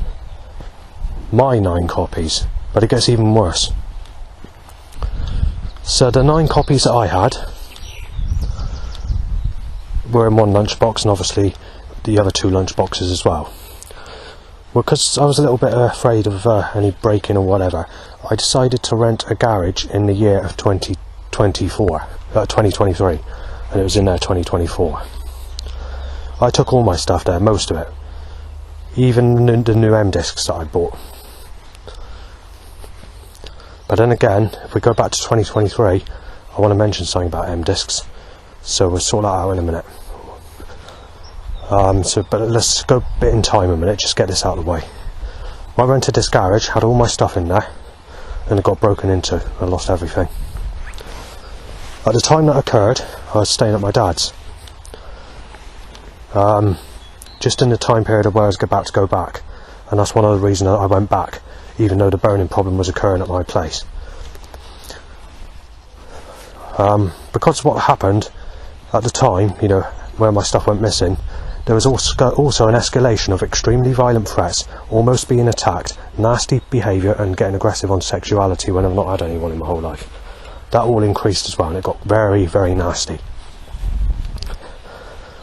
my 9 copies, but it gets even worse. So the 9 copies that I had were in one lunchbox, and obviously the other 2 lunchboxes as well. Well, because I was a little bit afraid of any break-in or whatever, I decided to rent a garage in the year of 2023, and it was in there 2024. I took all my stuff there, most of it, even the new M discs that I bought. But then again, if we go back to 2023, I want to mention something about M discs, so we'll sort that out in a minute. But let's go a bit in time a minute, just get this out of the way. I rented this garage, had all my stuff in there, and it got broken into. I lost everything. At the time that occurred, I was staying at my dad's. Just in the time period of where I was about to go back, and that's one of the reasons I went back, even though the burning problem was occurring at my place. Because of what happened at the time, you know, where my stuff went missing, there was also an escalation of extremely violent threats, almost being attacked, nasty behaviour and getting aggressive on sexuality when I've not had anyone in my whole life. That all increased as well, and it got very, very nasty.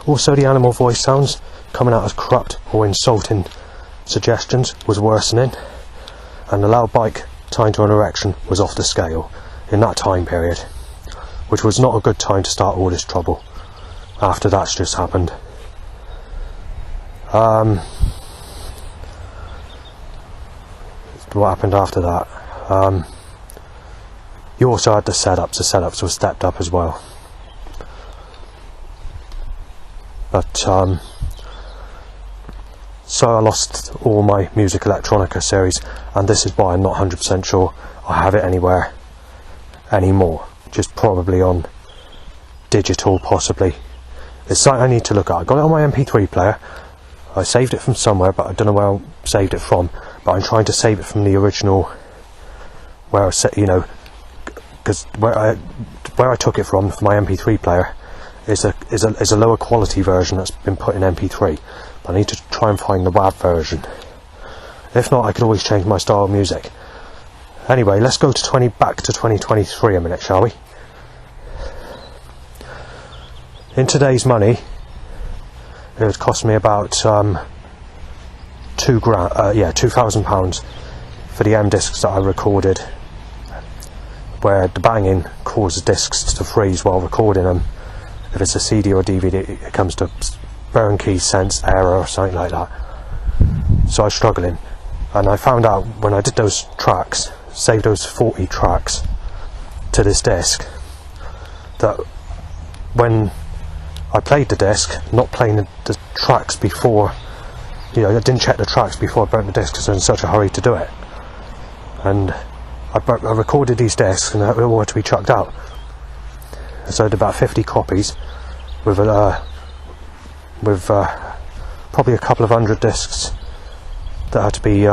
Also, the animal voice sounds coming out as corrupt or insulting suggestions was worsening, and the loud bike tied to an erection was off the scale in that time period, which was not a good time to start all this trouble after that's just happened. What happened after that? You also had the setups. The setups were stepped up as well. But so I lost all my Music Electronica series, and this is why I'm not 100% sure I have it anywhere anymore. Just probably on digital, possibly. It's something I need to look at. I got it on my MP3 player. I saved it from somewhere, but I don't know where I saved it from. But I'm trying to save it from the original, where I set, you know, because where I took it from for my MP3 player is a lower quality version that's been put in MP3. But I need to try and find the WAV version. If not, I could always change my style of music. Anyway, let's go to back to 2023 a minute, shall we? In today's money, it would cost me about £2,000 for the M discs that I recorded, where the banging causes discs to freeze while recording them. If it's a CD or DVD, it comes to burn key sense error or something like that. So I was struggling, and I found out when I did those tracks, saved those 40 tracks to this disc, that when I played the disc, not playing the tracks before, you know, I didn't check the tracks before I burnt the disc because I was in such a hurry to do it. And I recorded these discs and they all had to be chucked out. So I did about 50 copies with probably a couple of 100 discs that had to be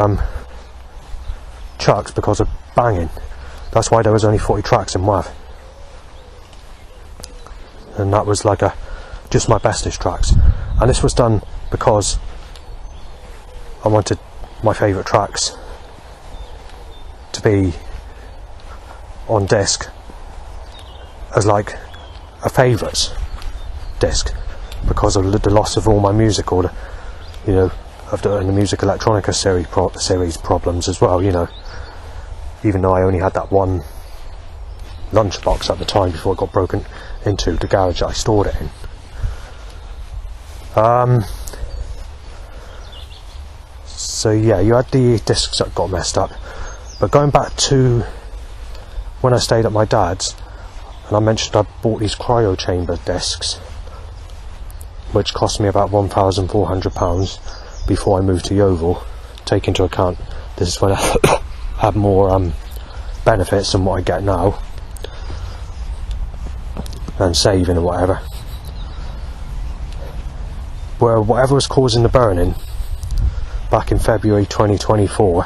chucked because of banging. That's why there was only 40 tracks in WAV. And that was like just my bestest tracks, and this was done because I wanted my favourite tracks to be on disc as like a favourites disc, because of the loss of all my music, or the, you know, of the Music Electronica series problems as well, you know, even though I only had that one lunchbox at the time before it got broken into the garage that I stored it in. So yeah, you had the discs that got messed up. But going back to when I stayed at my dad's, and I mentioned I bought these cryo chamber discs, which cost me about £1,400 before I moved to Yeovil. Take into account this is when I had more benefits than what I get now. and saving or whatever. Where whatever was causing the burning back in February 2024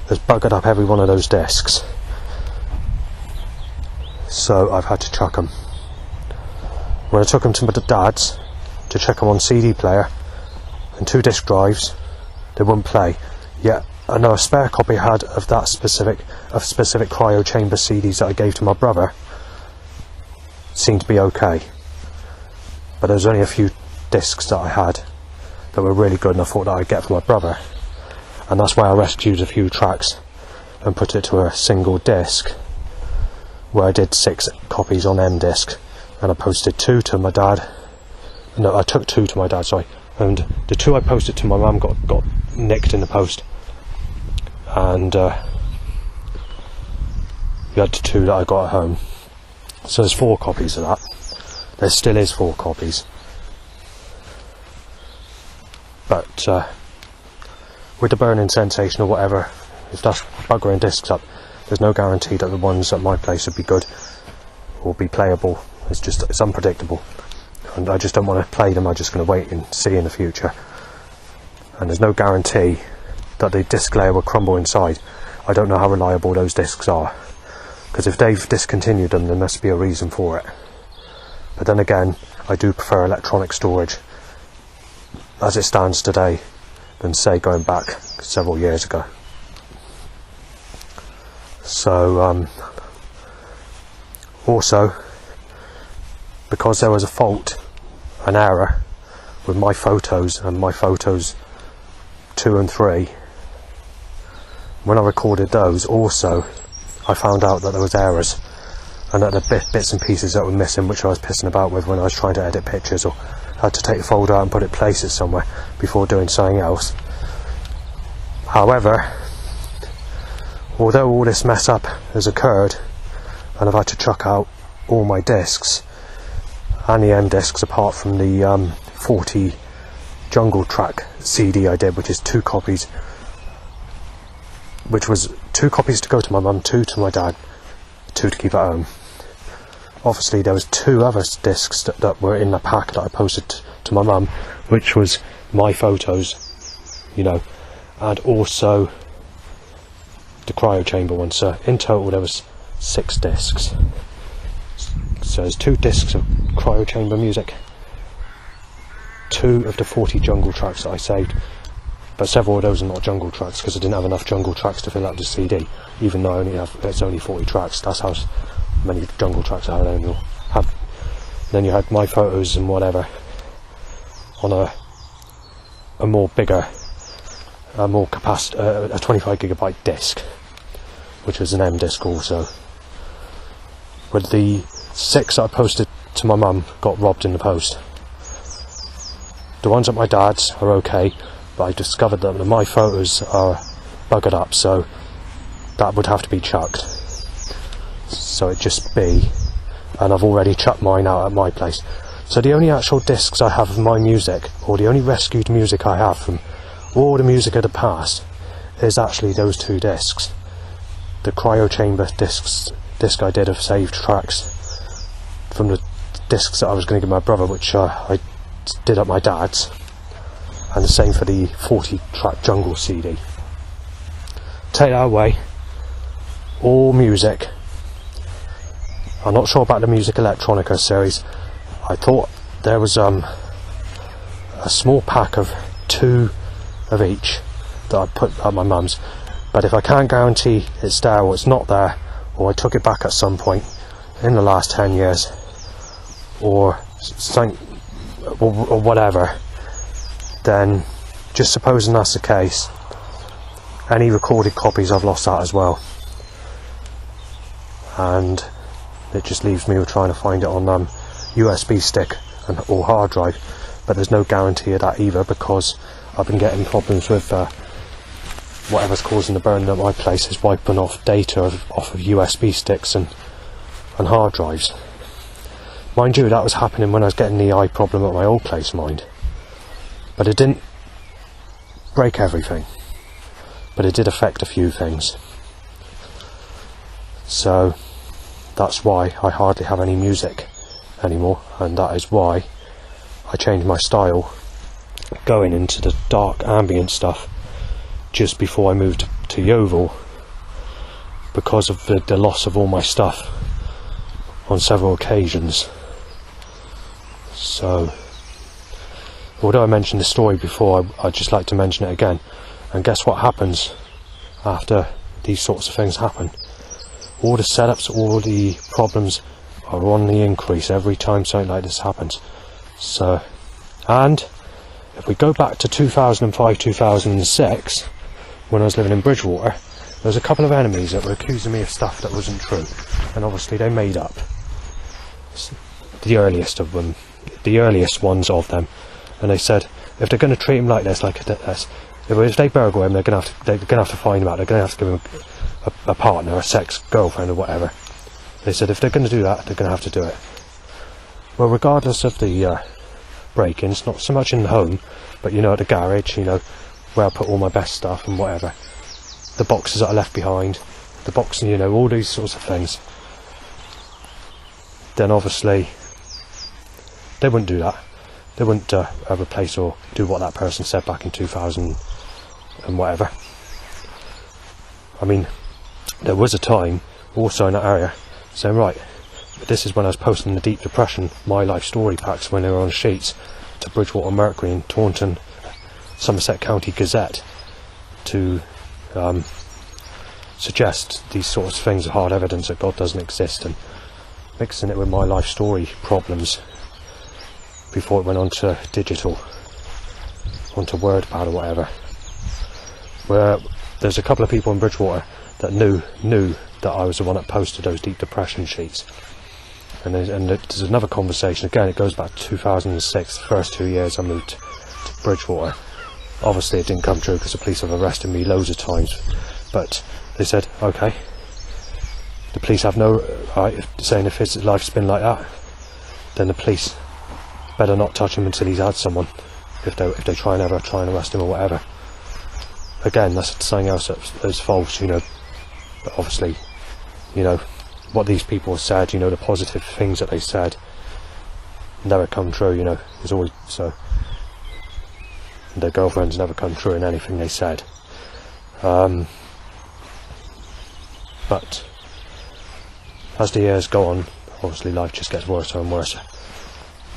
has buggered up every one of those discs, so I've had to chuck them. When I took them to my dad's to check them on CD player and 2 disc drives, they wouldn't play. Yet I know a spare copy I had of that specific cryo chamber CDs that I gave to my brother seemed to be okay, but there was only a few discs that I had that were really good and I thought that I'd get for my brother, and that's why I rescued a few tracks and put it to a single disc, where I did 6 copies on M disc, and I posted 2 to my dad. No, I took 2 to my dad, sorry, and the 2 I posted to my mum got nicked in the post, and you had the 2 that I got at home. So there's 4 copies of that. There still is 4 copies. But with the burning sensation or whatever, if that's buggering discs up, there's no guarantee that the ones at my place would be good or be playable. It's unpredictable, and I just don't want to play them. I'm just going to wait and see in the future, and there's no guarantee that the disc layer will crumble inside. I don't know how reliable those discs are, because if they've discontinued them, there must be a reason for it. But then again, I do prefer electronic storage as it stands today than, say, going back several years ago. So also, because there was a fault, an error with my photos and my photos 2 and 3, when I recorded those also I found out that there was errors, and that the bits and pieces that were missing, which I was pissing about with when I was trying to edit pictures, or had to take the folder out and put it places somewhere before doing something else. However, although all this mess up has occurred and I've had to chuck out all my discs and the M discs, apart from the 40 jungle track CD I did, which is 2 copies, which was 2 copies to go to my mum, 2 to my dad, 2 to keep at home. Obviously there was 2 other discs that were in the pack that I posted to my mum, which was my photos, you know, and also the cryo chamber one. So in total there was 6 discs. So there's 2 discs of cryo chamber music, 2 of the 40 jungle tracks that I saved, but several of those are not jungle tracks because I didn't have enough jungle tracks to fill out the CD, even though it's only 40 tracks. That's how many jungle tracks I only have. Then you had my photos and whatever on a more bigger, a 25 gigabyte disc, which was an M disc also. But the 6 that I posted to my mum got robbed in the post. The ones at my dad's are okay, but I discovered that my photos are buggered up, so that would have to be chucked. So it'd just be, and I've already chucked mine out at my place. So the only actual discs I have of my music, or the only rescued music I have from all the music of the past, is actually those 2 discs. The cryo chamber disc I did of saved tracks from the discs that I was going to give my brother, which I did at my dad's, and the same for the 40 track jungle CD. Take that away, all music. I'm not sure about the Music Electronica series. I thought there was a small pack of 2 of each that I put at my mum's, but if I can't guarantee it's there or it's not there, or I took it back at some point in the last 10 years, or whatever, then just supposing that's the case, any recorded copies I've lost that as well, and it just leaves me with trying to find it on USB stick or hard drive, but there's no guarantee of that either, because I've been getting problems with whatever's causing the burning at my place is wiping off data off of USB sticks and hard drives. Mind you, that was happening when I was getting the eye problem at my old place, mind. But it didn't break everything, but it did affect a few things. So that's why I hardly have any music anymore, and that is why I changed my style going into the dark ambient stuff just before I moved to Yeovil, because of the loss of all my stuff on several occasions. So, although I mentioned the story before, I'd just like to mention it again. And guess what happens after these sorts of things happen? All the setups, all the problems are on the increase every time something like this happens. So, and if we go back to 2005, 2006, when I was living in Bridgewater, there was a couple of enemies that were accusing me of stuff that wasn't true, and obviously they made up. The earliest of them, the earliest ones of them, and they said if they're going to treat him like this, if they burgle him, they're going to have to find him out. They're going to have to give him a partner, a sex girlfriend, or whatever. They said if they're going to do that, they're going to have to do it. Well, regardless of the break-ins, not so much in the home, but at the garage, where I put all my best stuff and whatever, the boxes that I left behind, the boxing, all these sorts of things. Then obviously they wouldn't do that. They wouldn't replace or do what that person said back in 2000 and whatever. I mean, there was a time also in that area saying, right, this is when I was posting the Deep Depression My Life story packs when they were on sheets to Bridgewater Mercury and Taunton Somerset County Gazette to suggest these sorts of things, hard evidence that God doesn't exist, and mixing it with my life story problems before it went onto digital, onto WordPad or whatever. Where there's a couple of people in Bridgewater that knew that I was the one that posted those Deep Depression sheets. And there's another conversation, again it goes back to 2006, the first 2 years I moved to Bridgewater. Obviously it didn't come true because the police have arrested me loads of times, but they said, okay, the police have no right, saying if his life's been like that, then the police better not touch him until he's had someone, if they try and arrest him or whatever. Again, that's something else that's false, but obviously, what these people said, the positive things that they said never come true, it's always so. Their girlfriends never come true in anything they said. But as the years go on, obviously life just gets worse and worse.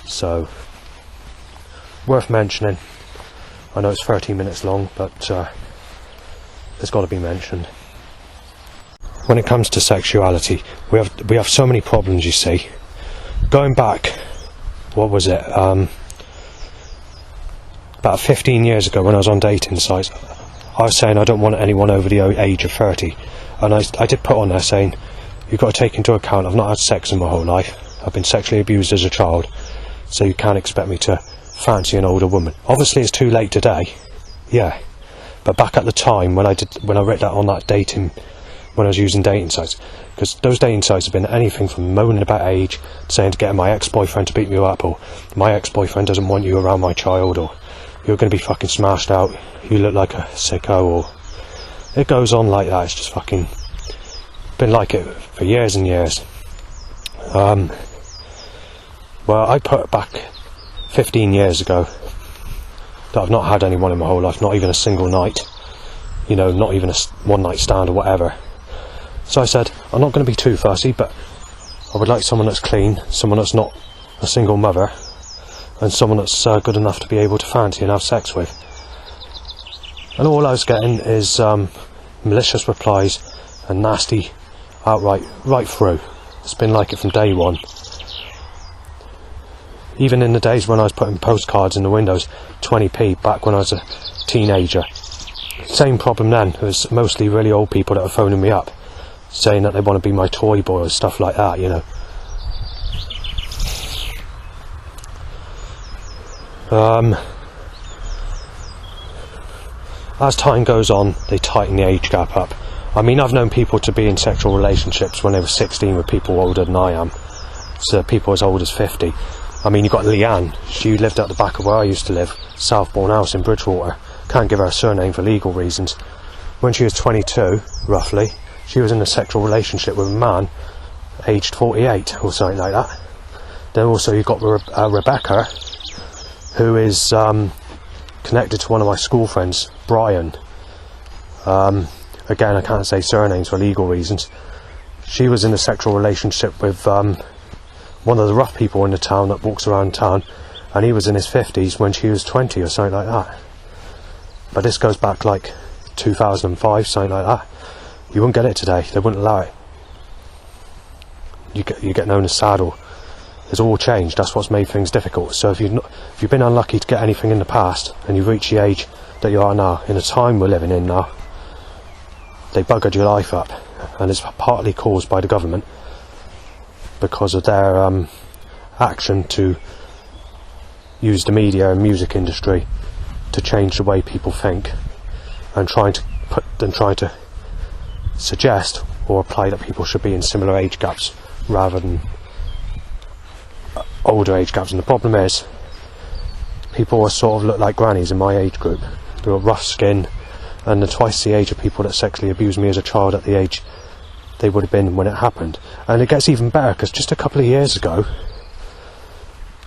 So, worth mentioning. I know it's 13 minutes long, but it's got to be mentioned. When it comes to sexuality, we have so many problems, you see. Going back, what was it? About 15 years ago when I was on dating sites, I was saying I don't want anyone over the age of 30. And I did put on there saying, you've got to take into account I've not had sex in my whole life. I've been sexually abused as a child, so you can't expect me to fancy an older woman. Obviously it's too late today, yeah. But back at the time when I read that on that dating, when I was using dating sites, because those dating sites have been anything from moaning about age, saying to get my ex-boyfriend to beat me up, or my ex-boyfriend doesn't want you around my child, or you're going to be fucking smashed out, you look like a sicko, or it goes on like that. It's just fucking been like it for years and years. Well, I put back 15 years ago that I've not had anyone in my whole life, not even a single night, not even a one night stand or whatever. So I said, I'm not going to be too fussy, but I would like someone that's clean, someone that's not a single mother, and someone that's good enough to be able to fancy and have sex with. And all I was getting is malicious replies and nasty outright right through. It's been like it from day one. Even in the days when I was putting postcards in the windows, 20p, back when I was a teenager. Same problem then. It was mostly really old people that were phoning me up, saying that they want to be my toy boy or stuff like that, As time goes on, they tighten the age gap up. I mean, I've known people to be in sexual relationships when they were 16 with people older than I am. So people as old as 50. I mean, you've got Leanne. She lived at the back of where I used to live, Southbourne House in Bridgewater. Can't give her a surname for legal reasons. When she was 22, roughly, she was in a sexual relationship with a man aged 48 or something like that. Then also you've got Rebecca, who is connected to one of my school friends, Brian. Again, I can't say surnames for legal reasons. She was in a sexual relationship with one of the rough people in the town that walks around town, and he was in his 50s when she was 20 or something like that. But this goes back like 2005, something like that. You wouldn't get it today, they wouldn't allow it. You get known as saddle. It's all changed, that's what's made things difficult. So if you've been unlucky to get anything in the past, and you've reached the age that you are now, in the time we're living in now, they buggered your life up, and it's partly caused by the government because of their action to use the media and music industry to change the way people think, and trying to suggest or apply that people should be in similar age gaps rather than older age gaps. And the problem is, people sort of look like grannies in my age group. They've got rough skin, and they're twice the age of people that sexually abused me as a child at the age they would have been when it happened. And it gets even better, because just a couple of years ago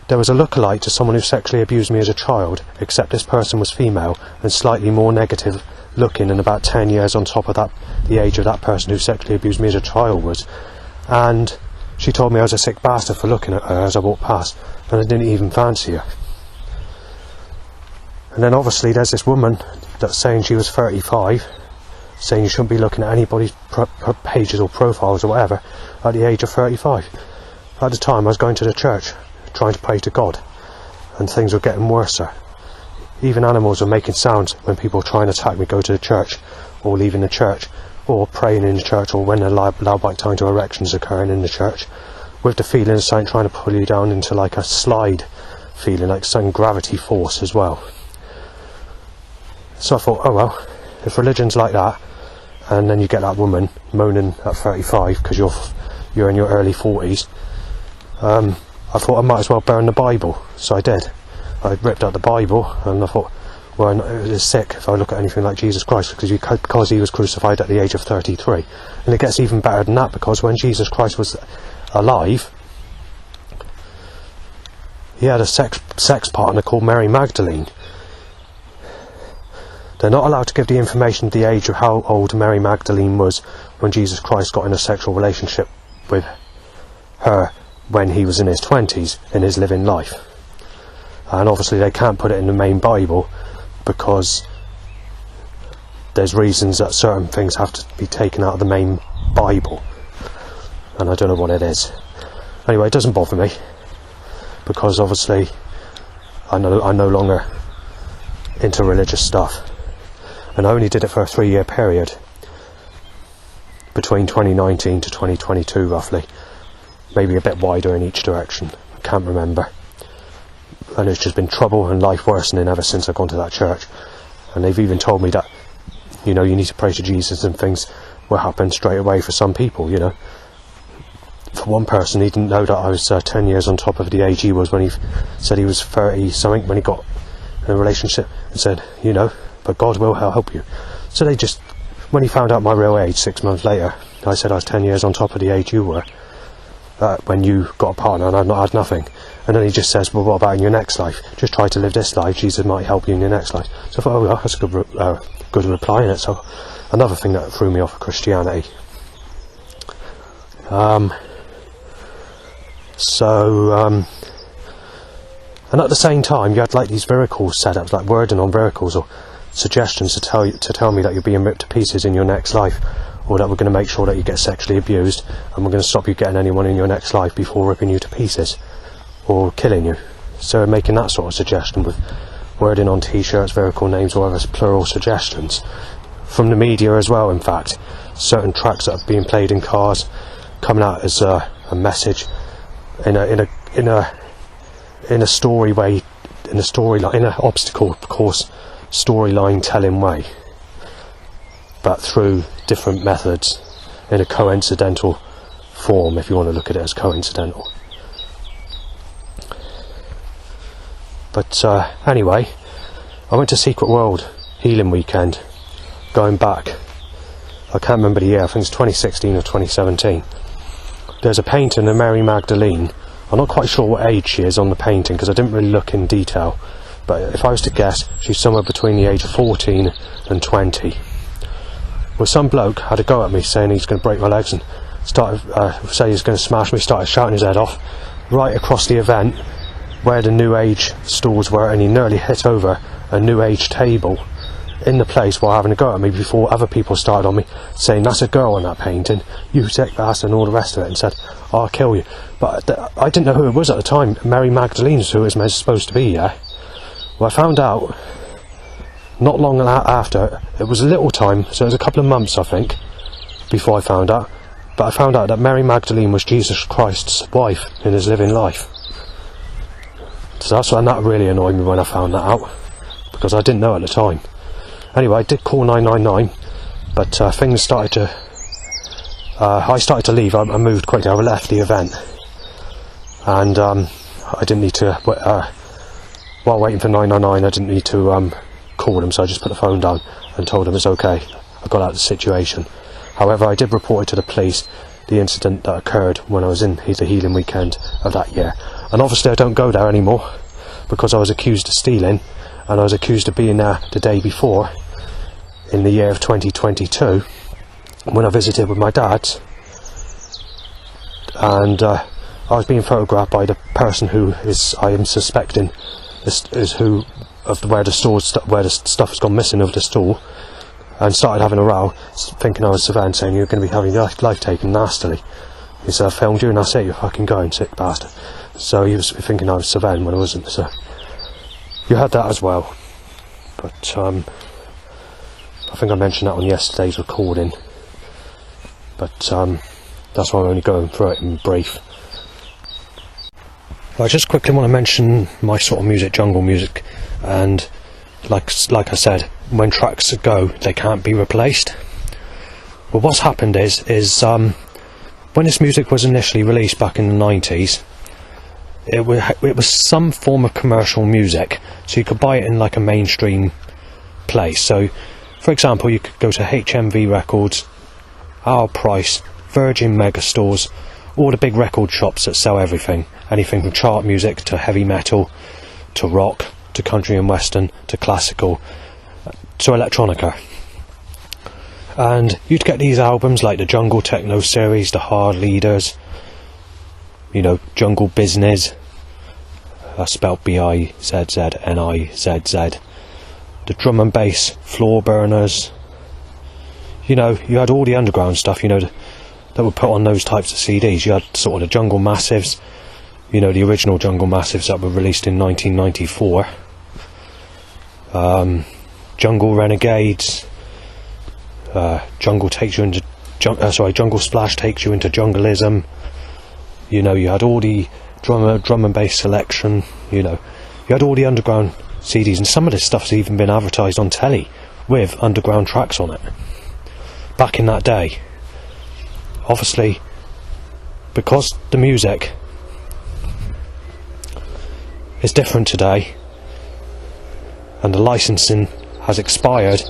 there was a lookalike to someone who sexually abused me as a child, except this person was female and slightly more negative looking, and about 10 years on top of that, the age of that person who sexually abused me as a child was. And she told me I was a sick bastard for looking at her as I walked past, and I didn't even fancy her. And then obviously there's this woman that's saying she was 35, saying you shouldn't be looking at anybody's pages or profiles or whatever at the age of 35. At the time I was going to the church, trying to pray to God, and things were getting worse. Even animals were making sounds when people were trying to attack me, go to the church, or leaving the church, or praying in the church, or when a loud bike time to erections occurring in the church, with the feeling of something trying to pull you down into like a slide feeling, like some gravity force as well. So I thought, oh well, if religion's like that, and then you get that woman moaning at 35 because you're in your early 40s, I thought I might as well burn the Bible. So I did. I ripped out the Bible, and I thought, well, it's sick if I look at anything like Jesus Christ, because he was crucified at the age of 33. And it gets even better than that, because when Jesus Christ was alive, he had a sex partner called Mary Magdalene. They're not allowed to give the information of the age of how old Mary Magdalene was when Jesus Christ got in a sexual relationship with her when he was in his 20s in his living life. And obviously they can't put it in the main Bible, because there's reasons that certain things have to be taken out of the main Bible, and I don't know what it is. Anyway, it doesn't bother me, because obviously I'm no longer into religious stuff, and I only did it for a 3-year period between 2019 to 2022 roughly, maybe a bit wider in each direction, I can't remember. And it's just been trouble and life worsening ever since I've gone to that church. And they've even told me that, you know, you need to pray to Jesus and things will happen straight away for some people, you know. For one person, he didn't know that I was 10 years on top of the age he was when he said he was 30 something when he got in a relationship, and said, you know, but God will help you. So they just, when he found out my real age 6 months later, I said I was 10 years on top of the age you were when you got a partner and I've not had nothing. And then he just says, well, what about in your next life? Just try to live this life, Jesus might help you in your next life. So I thought, oh well, that's a good reply in it. So another thing that threw me off of Christianity. And at the same time you had like these miracle setups, like wording on miracles or suggestions to tell me that you're being ripped to pieces in your next life, or that we're going to make sure that you get sexually abused, and we're going to stop you getting anyone in your next life before ripping you to pieces or killing you. So making that sort of suggestion with wording on t-shirts, vehicle names, or other plural suggestions from the media as well. In fact, certain tracks that are being played in cars coming out as a message in a story way, in an obstacle course storyline telling way, but through different methods in a coincidental form, if you want to look at it as coincidental. But anyway, I went to Secret World Healing Weekend, going back, I can't remember the year, I think it's 2016 or 2017. There's a painting of Mary Magdalene I'm not quite sure what age she is on the painting because I didn't really look in detail, but if I was to guess, she's somewhere between the age of 14 and 20. Well, some bloke had a go at me saying he's going to break my legs and started say he's going to smash me, started shouting his head off right across the event where the New Age stalls were, and he nearly hit over a New Age table in the place while having a go at me before other people started on me saying, "That's a girl on that painting, you sick bastard," and all the rest of it, and said, "Oh, I'll kill you." But I didn't know who it was at the time. Mary Magdalene's who it was supposed to be, yeah? Well, I found out not long after. It was a little time, so it was a couple of months, I think, before I found out. But I found out that Mary Magdalene was Jesus Christ's wife in his living life. So that really annoyed me when I found that out, because I didn't know at the time. Anyway, I did call 999, but things started to... I started to leave. I moved quickly. I left the event. And I didn't need to... while waiting for 999, I didn't need to call them, so I just put the phone down and told them it's okay. I got out of the situation. However, I did report it to the police, the incident that occurred when I was in the healing weekend of that year. And obviously I don't go there anymore, because I was accused of stealing, and I was accused of being there the day before, in the year of 2022, when I visited with my dad, and I was being photographed by the person who I am suspecting is who of where the stuff has gone missing of the store, and started having a row, thinking I was Savannah, saying, "You're going to be having your life taken nastily." He said, "I filmed you and that's it, you're fucking going, sick bastard." So he was thinking I was Savannah when I wasn't, so you had that as well. But I think I mentioned that on yesterday's recording, but that's why I'm only going through it in brief. I just quickly want to mention my sort of music, jungle music, and like I said, when tracks go, they can't be replaced. Well, what's happened is when this music was initially released back in the 90s, it was some form of commercial music, so you could buy it in like a mainstream place. So, for example, you could go to HMV Records, Our Price, Virgin Megastores, all the big record shops that sell everything. Anything from chart music to heavy metal, to rock, to country and western, to classical, to electronica. And you'd get these albums like the Jungle Techno series, the Hard Leaders, you know, Jungle Business, spelled BIZZNIZZ, the Drum and Bass Floor Burners. You know, you had all the underground stuff, you know, that were put on those types of CDs. You had sort of the Jungle Massives, you know, the original Jungle Massives that were released in 1994. Jungle Renegades, Jungle Splash takes you into jungleism. You know, you had all the drum and bass selection. You know, you had all the underground CDs, and some of this stuff's even been advertised on telly with underground tracks on it. Back in that day, obviously, because the music is different today, and the licensing has expired,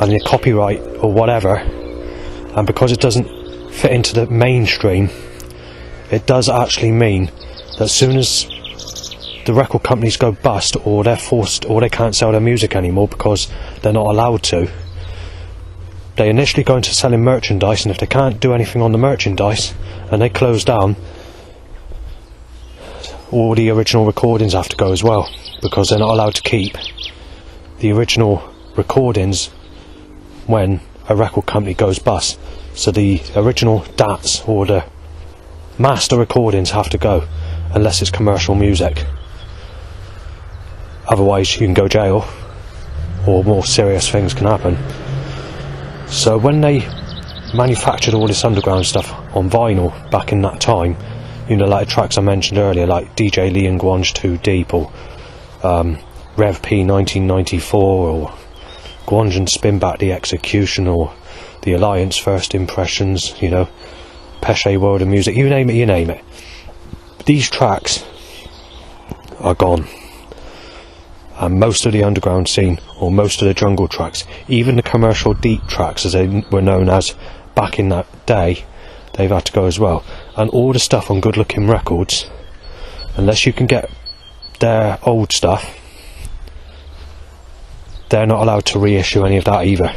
and the copyright or whatever, and because it doesn't fit into the mainstream, it does actually mean that as soon as the record companies go bust, or they're forced, or they can't sell their music anymore because they're not allowed to, they initially go into selling merchandise, and if they can't do anything on the merchandise and they close down, all the original recordings have to go as well, because they're not allowed to keep the original recordings when a record company goes bust. So the original DATs or the master recordings have to go, unless it's commercial music. Otherwise you can go jail, or more serious things can happen. So when they manufactured all this underground stuff on vinyl back in that time, you know, like the tracks I mentioned earlier, like DJ Lee and Guange Too Deep, or Rev P 1994, or Guange and Spin Back the Execution, or The Alliance First Impressions, you know, Pesce World of Music, you name it. These tracks are gone. And most of the underground scene, or most of the jungle tracks, even the commercial deep tracks as they were known as back in that day, they've had to go as well. And all the stuff on Good Looking Records unless you can get their old stuff, they're not allowed to reissue any of that either,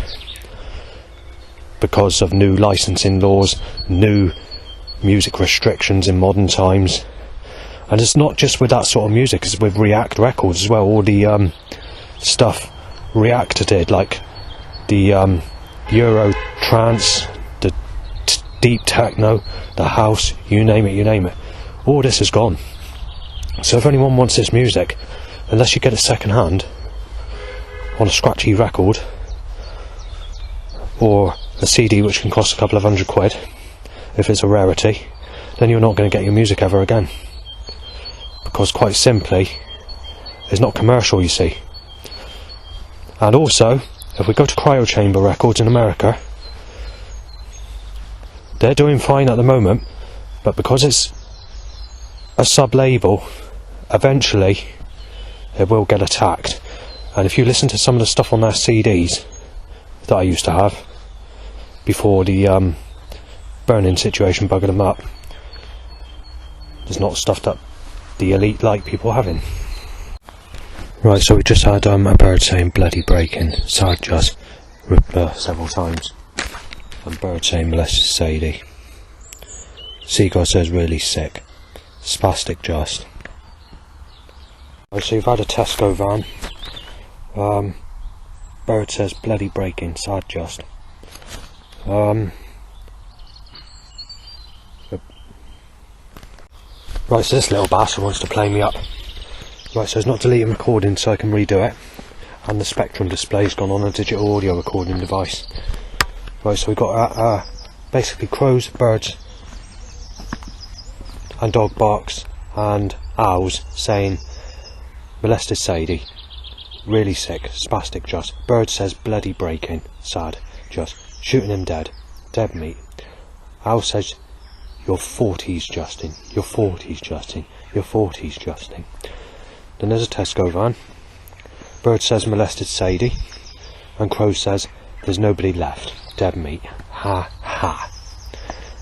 because of new licensing laws, new music restrictions in modern times. And it's not just with that sort of music, it's with React Records as well. All the stuff React did, like the Euro trance, the deep techno, the house, you name it, all this is gone. So if anyone wants this music, unless you get it second hand on a scratchy record, or a CD which can cost a couple of £100 if it's a rarity, then you're not going to get your music ever again, because quite simply it's not commercial, you see. And also, if we go to Cryo Chamber Records in America, they're doing fine at the moment, but because it's a sub-label, eventually it will get attacked. And if you listen to some of the stuff on their CDs that I used to have before the burning situation buggered them up, there's not stuff that the elite like people having. Right, so we just had a bird saying bloody breaking, sad just, several times. And bird saying molested Sadie. Seagull says really sick. Spastic just. Right, so you've had a Tesco van. Bird says bloody breaking, sad just. Right, so this little bastard wants to play me up. Right, so it's not deleting recording so I can redo it. And the Spectrum display's gone on a digital audio recording device. Right, so we've got basically crows, birds and dog barks and owls saying molested Sadie, really sick, spastic just. Bird says bloody breaking, sad just. Shooting him dead, dead meat. Owl says you're 40s Justin, you're 40s Justin, you're 40s Justin. Then there's a Tesco van. Bird says molested Sadie, and crow says there's nobody left, dead meat, ha ha.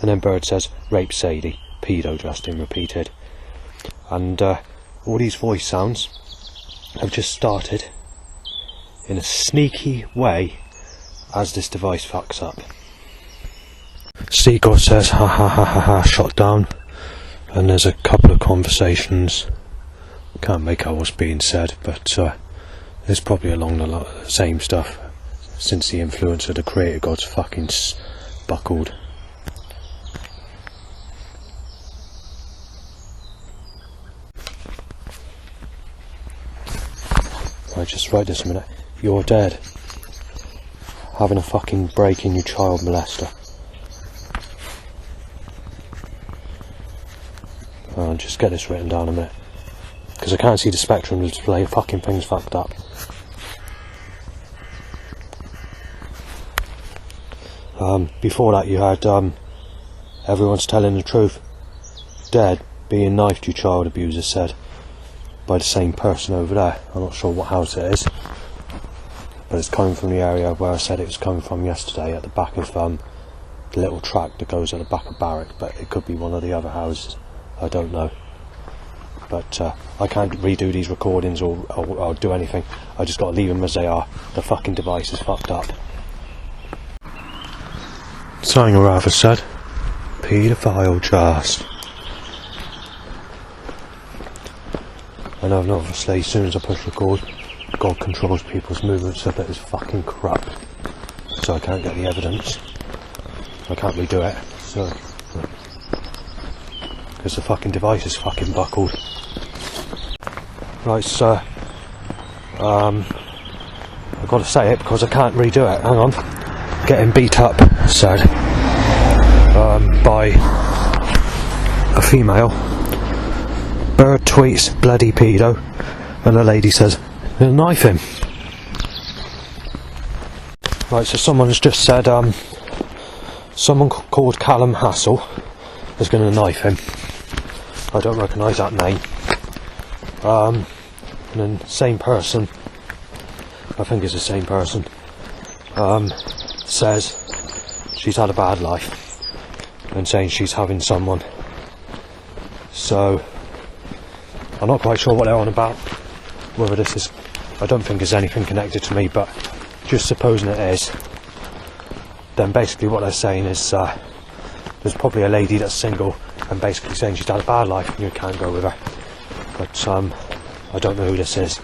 And then bird says rape Sadie, pedo Justin repeated. And all these voice sounds have just started in a sneaky way as this device fucks up. Seagull says ha ha ha ha ha, shot down. And there's a couple of conversations, can't make out what's being said, but it's probably along the same stuff, since the influence of the creator gods fucking buckled. Right, just write this a minute. You're dead. Having a fucking break in, you child molester. I'll just get this written down a minute, because I can't see the Spectrum display. Fucking thing's fucked up. Before that you had everyone's telling the truth, dead, being knifed, you child abuser, said by the same person over there. I'm not sure what house it is, but it's coming from the area where I said it was coming from yesterday, at the back of the little track that goes at the back of Barrack, but it could be one of the other houses, I don't know. But I can't redo these recordings or do anything. I just got to leave them as they are. The fucking device is fucked up. Something or rather said, paedophile just. And obviously as soon as I push record, God controls people's movements so that it's fucking corrupt. So I can't get the evidence. I can't redo it. So, because the fucking device is fucking buckled. Right, so I've got to say it because I can't redo it. Hang on. Getting beat up, said by a female. Bird tweets bloody pedo, and the lady says they'll knife him. Right, so someone's just said someone called Callum Hassel is going to knife him. I don't recognise that name. And then same person, I think it's the same person, says she's had a bad life and saying she's having someone. So I'm not quite sure what they're on about, whether this is, I don't think there's anything connected to me, but just supposing it is, then basically what they're saying is there's probably a lady that's single and basically saying she's had a bad life and you can't go with her. But I don't know who this is.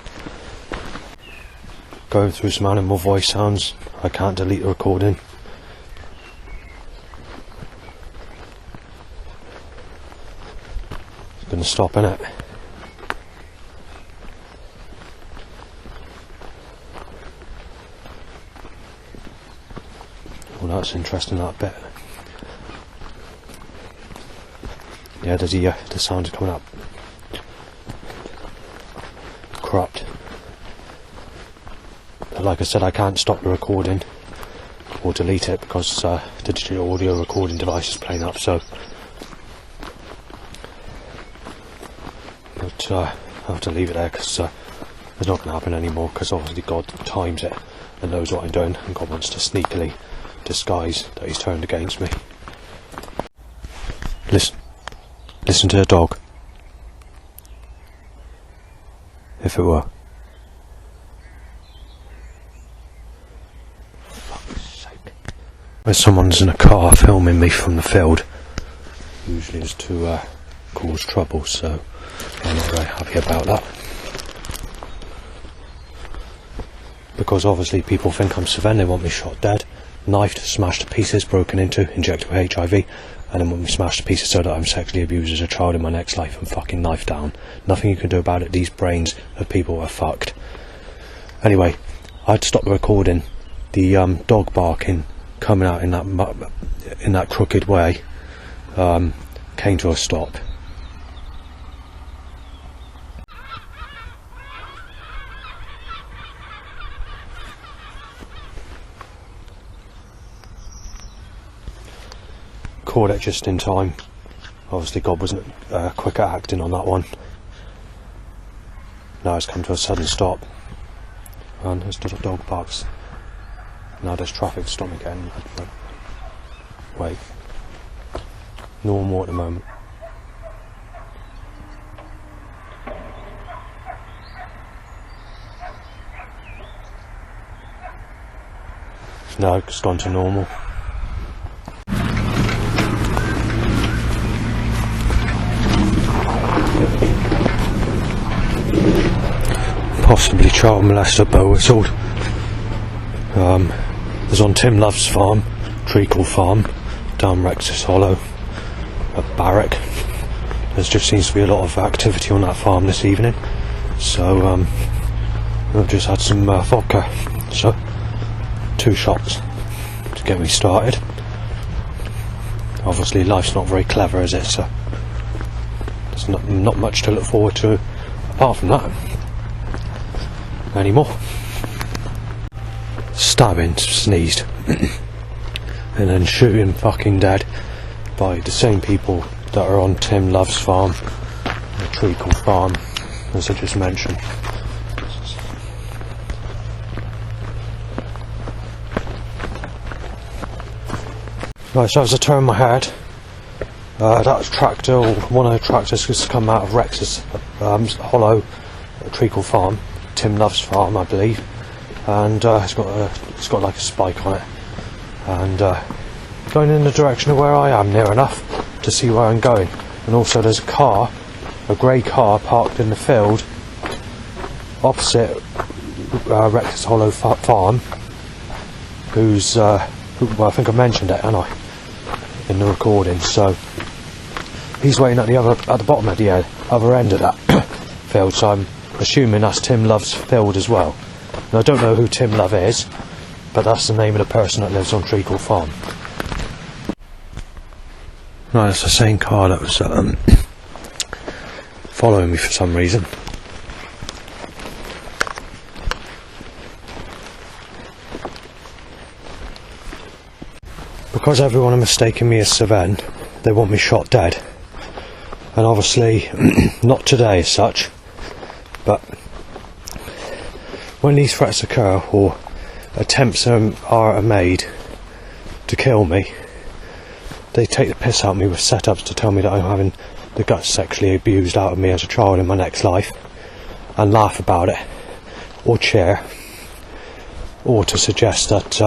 Going through some animal voice sounds. I can't delete the recording. It's going to stop, innit? Well, that's interesting, that bit. Yeah, the sound is coming up. Corrupt. But like I said, I can't stop the recording or delete it because the digital audio recording device is playing up, so. But I have to leave it there because it's not going to happen anymore, because obviously God times it and knows what I'm doing, and God wants to sneakily disguise that he's turned against me. Listen to the dog. If it were. Fuck's sake. When someone's in a car filming me from the field, usually it's to cause trouble, so I'm not very happy about that. Because obviously people think I'm Sven, they want me shot dead, knifed, smashed to pieces, broken into, injected with HIV, and then want me smashed to pieces so that I'm sexually abused as a child in my next life and fucking knifed down. Nothing you can do about it. These brains of people are fucked. Anyway, I had to stop the recording. The dog barking coming out in that crooked way came to a stop. Caught it just in time. Obviously God wasn't quick at acting on that one. Now it's come to a sudden stop, and there's just a dog barks. Now there's traffic to stop me again. Wait, normal at the moment. Now it's gone to normal. Possibly child molester, bow whistled. There's on Tim Love's farm, Treacle Farm, down Rex's Hollow, at Barrack. There just seems to be a lot of activity on that farm this evening, so I've just had some vodka, so 2 shots to get me started. Obviously life's not very clever, is it, so there's not much to look forward to apart from that anymore. Stabbing, sneezed, and then shooting fucking dead by the same people that are on Tim Love's farm, the Treacle Farm, as I just mentioned. Right, so as I turn my head, that tractor, or one of the tractors, has come out of Rex's Hollow, Treacle Farm, Tim Love's farm, I believe, and it's got like a spike on it, and going in the direction of where I am, near enough to see where I'm going. And also there's a grey car parked in the field opposite Rex's Hollow farm, who's well, I think I mentioned it, haven't I, in the recording. So he's waiting at the bottom of the other end of that field, so I'm assuming that's Tim Love's field as well. Now I don't know who Tim Love is, but that's the name of the person that lives on Treacle Farm. Right, it's the same car that was following me for some reason. Because everyone are mistaking me as Sven, they want me shot dead. And obviously, not today as such, but when these threats occur, or attempts are made to kill me, they take the piss out of me with setups to tell me that I'm having that got sexually abused out of me as a child in my next life and laugh about it, or cheer, or to suggest that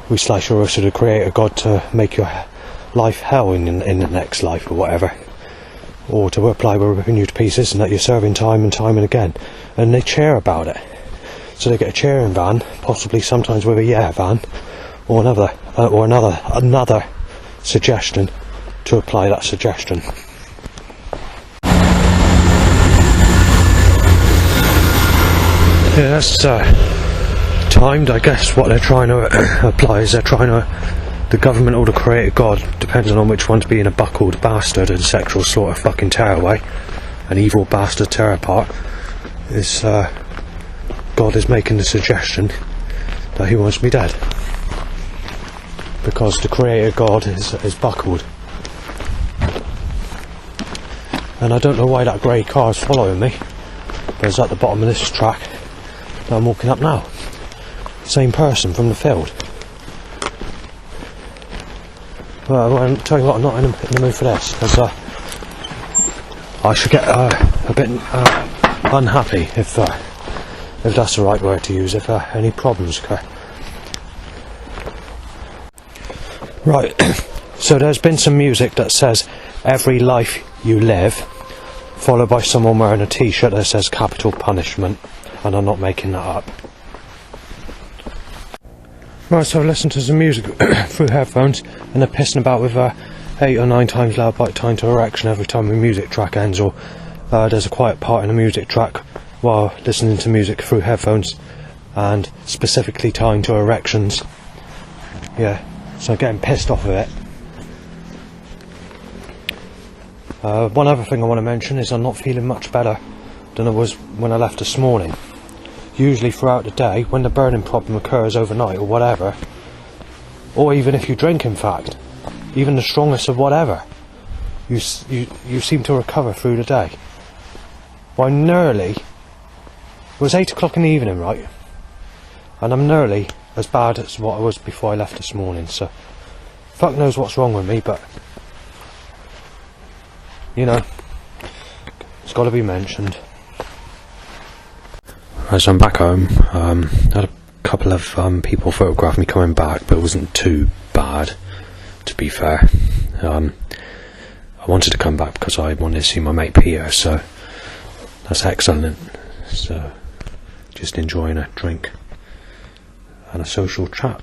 we slice your wrist to the Creator God to make your life hell in the next life or whatever, or to reply we're ripping you to pieces and that you're serving time and time and again, and they cheer about it. So they get a cheering van, possibly sometimes with a yeah van, or another suggestion to apply that suggestion. Yeah, that's timed, I guess. What they're trying to apply is the government or the Creator God, depending on which one's being a buckled bastard and sexual slaughter fucking tearaway, an evil bastard tear apart, is God is making the suggestion that he wants me dead. Because the Creator God is buckled. And I don't know why that grey car is following me, but it's at the bottom of this track that I'm walking up now. Same person from the field. Well, I'll tell you what, I'm not in the mood for this, because I should get a bit unhappy, if that's the right word to use, if any problems occur. Right, so there's been some music that says "Every life you live," followed by someone wearing a t-shirt that says "Capital Punishment," and I'm not making that up. Right, so I listened to some music through headphones, and they're pissing about with 8 or 9 times loud bite time to erection every time a music track ends, or there's a quiet part in a music track while listening to music through headphones, and specifically tying to erections. Yeah, so I'm getting pissed off of it. One other thing I want to mention is I'm not feeling much better than I was when I left this morning. Usually throughout the day, when the burning problem occurs overnight or whatever, or even if you drink, in fact, even the strongest of whatever, you seem to recover through the day. Well, I'm nearly, it was 8 o'clock in the evening, right, and I'm nearly as bad as what I was before I left this morning, so fuck knows what's wrong with me, but you know, it's got to be mentioned. Right, so I'm back home. I had a couple of people photograph me coming back, but it wasn't too bad, to be fair. I wanted to come back because I wanted to see my mate Peter, so that's excellent. So just enjoying a drink and a social chat.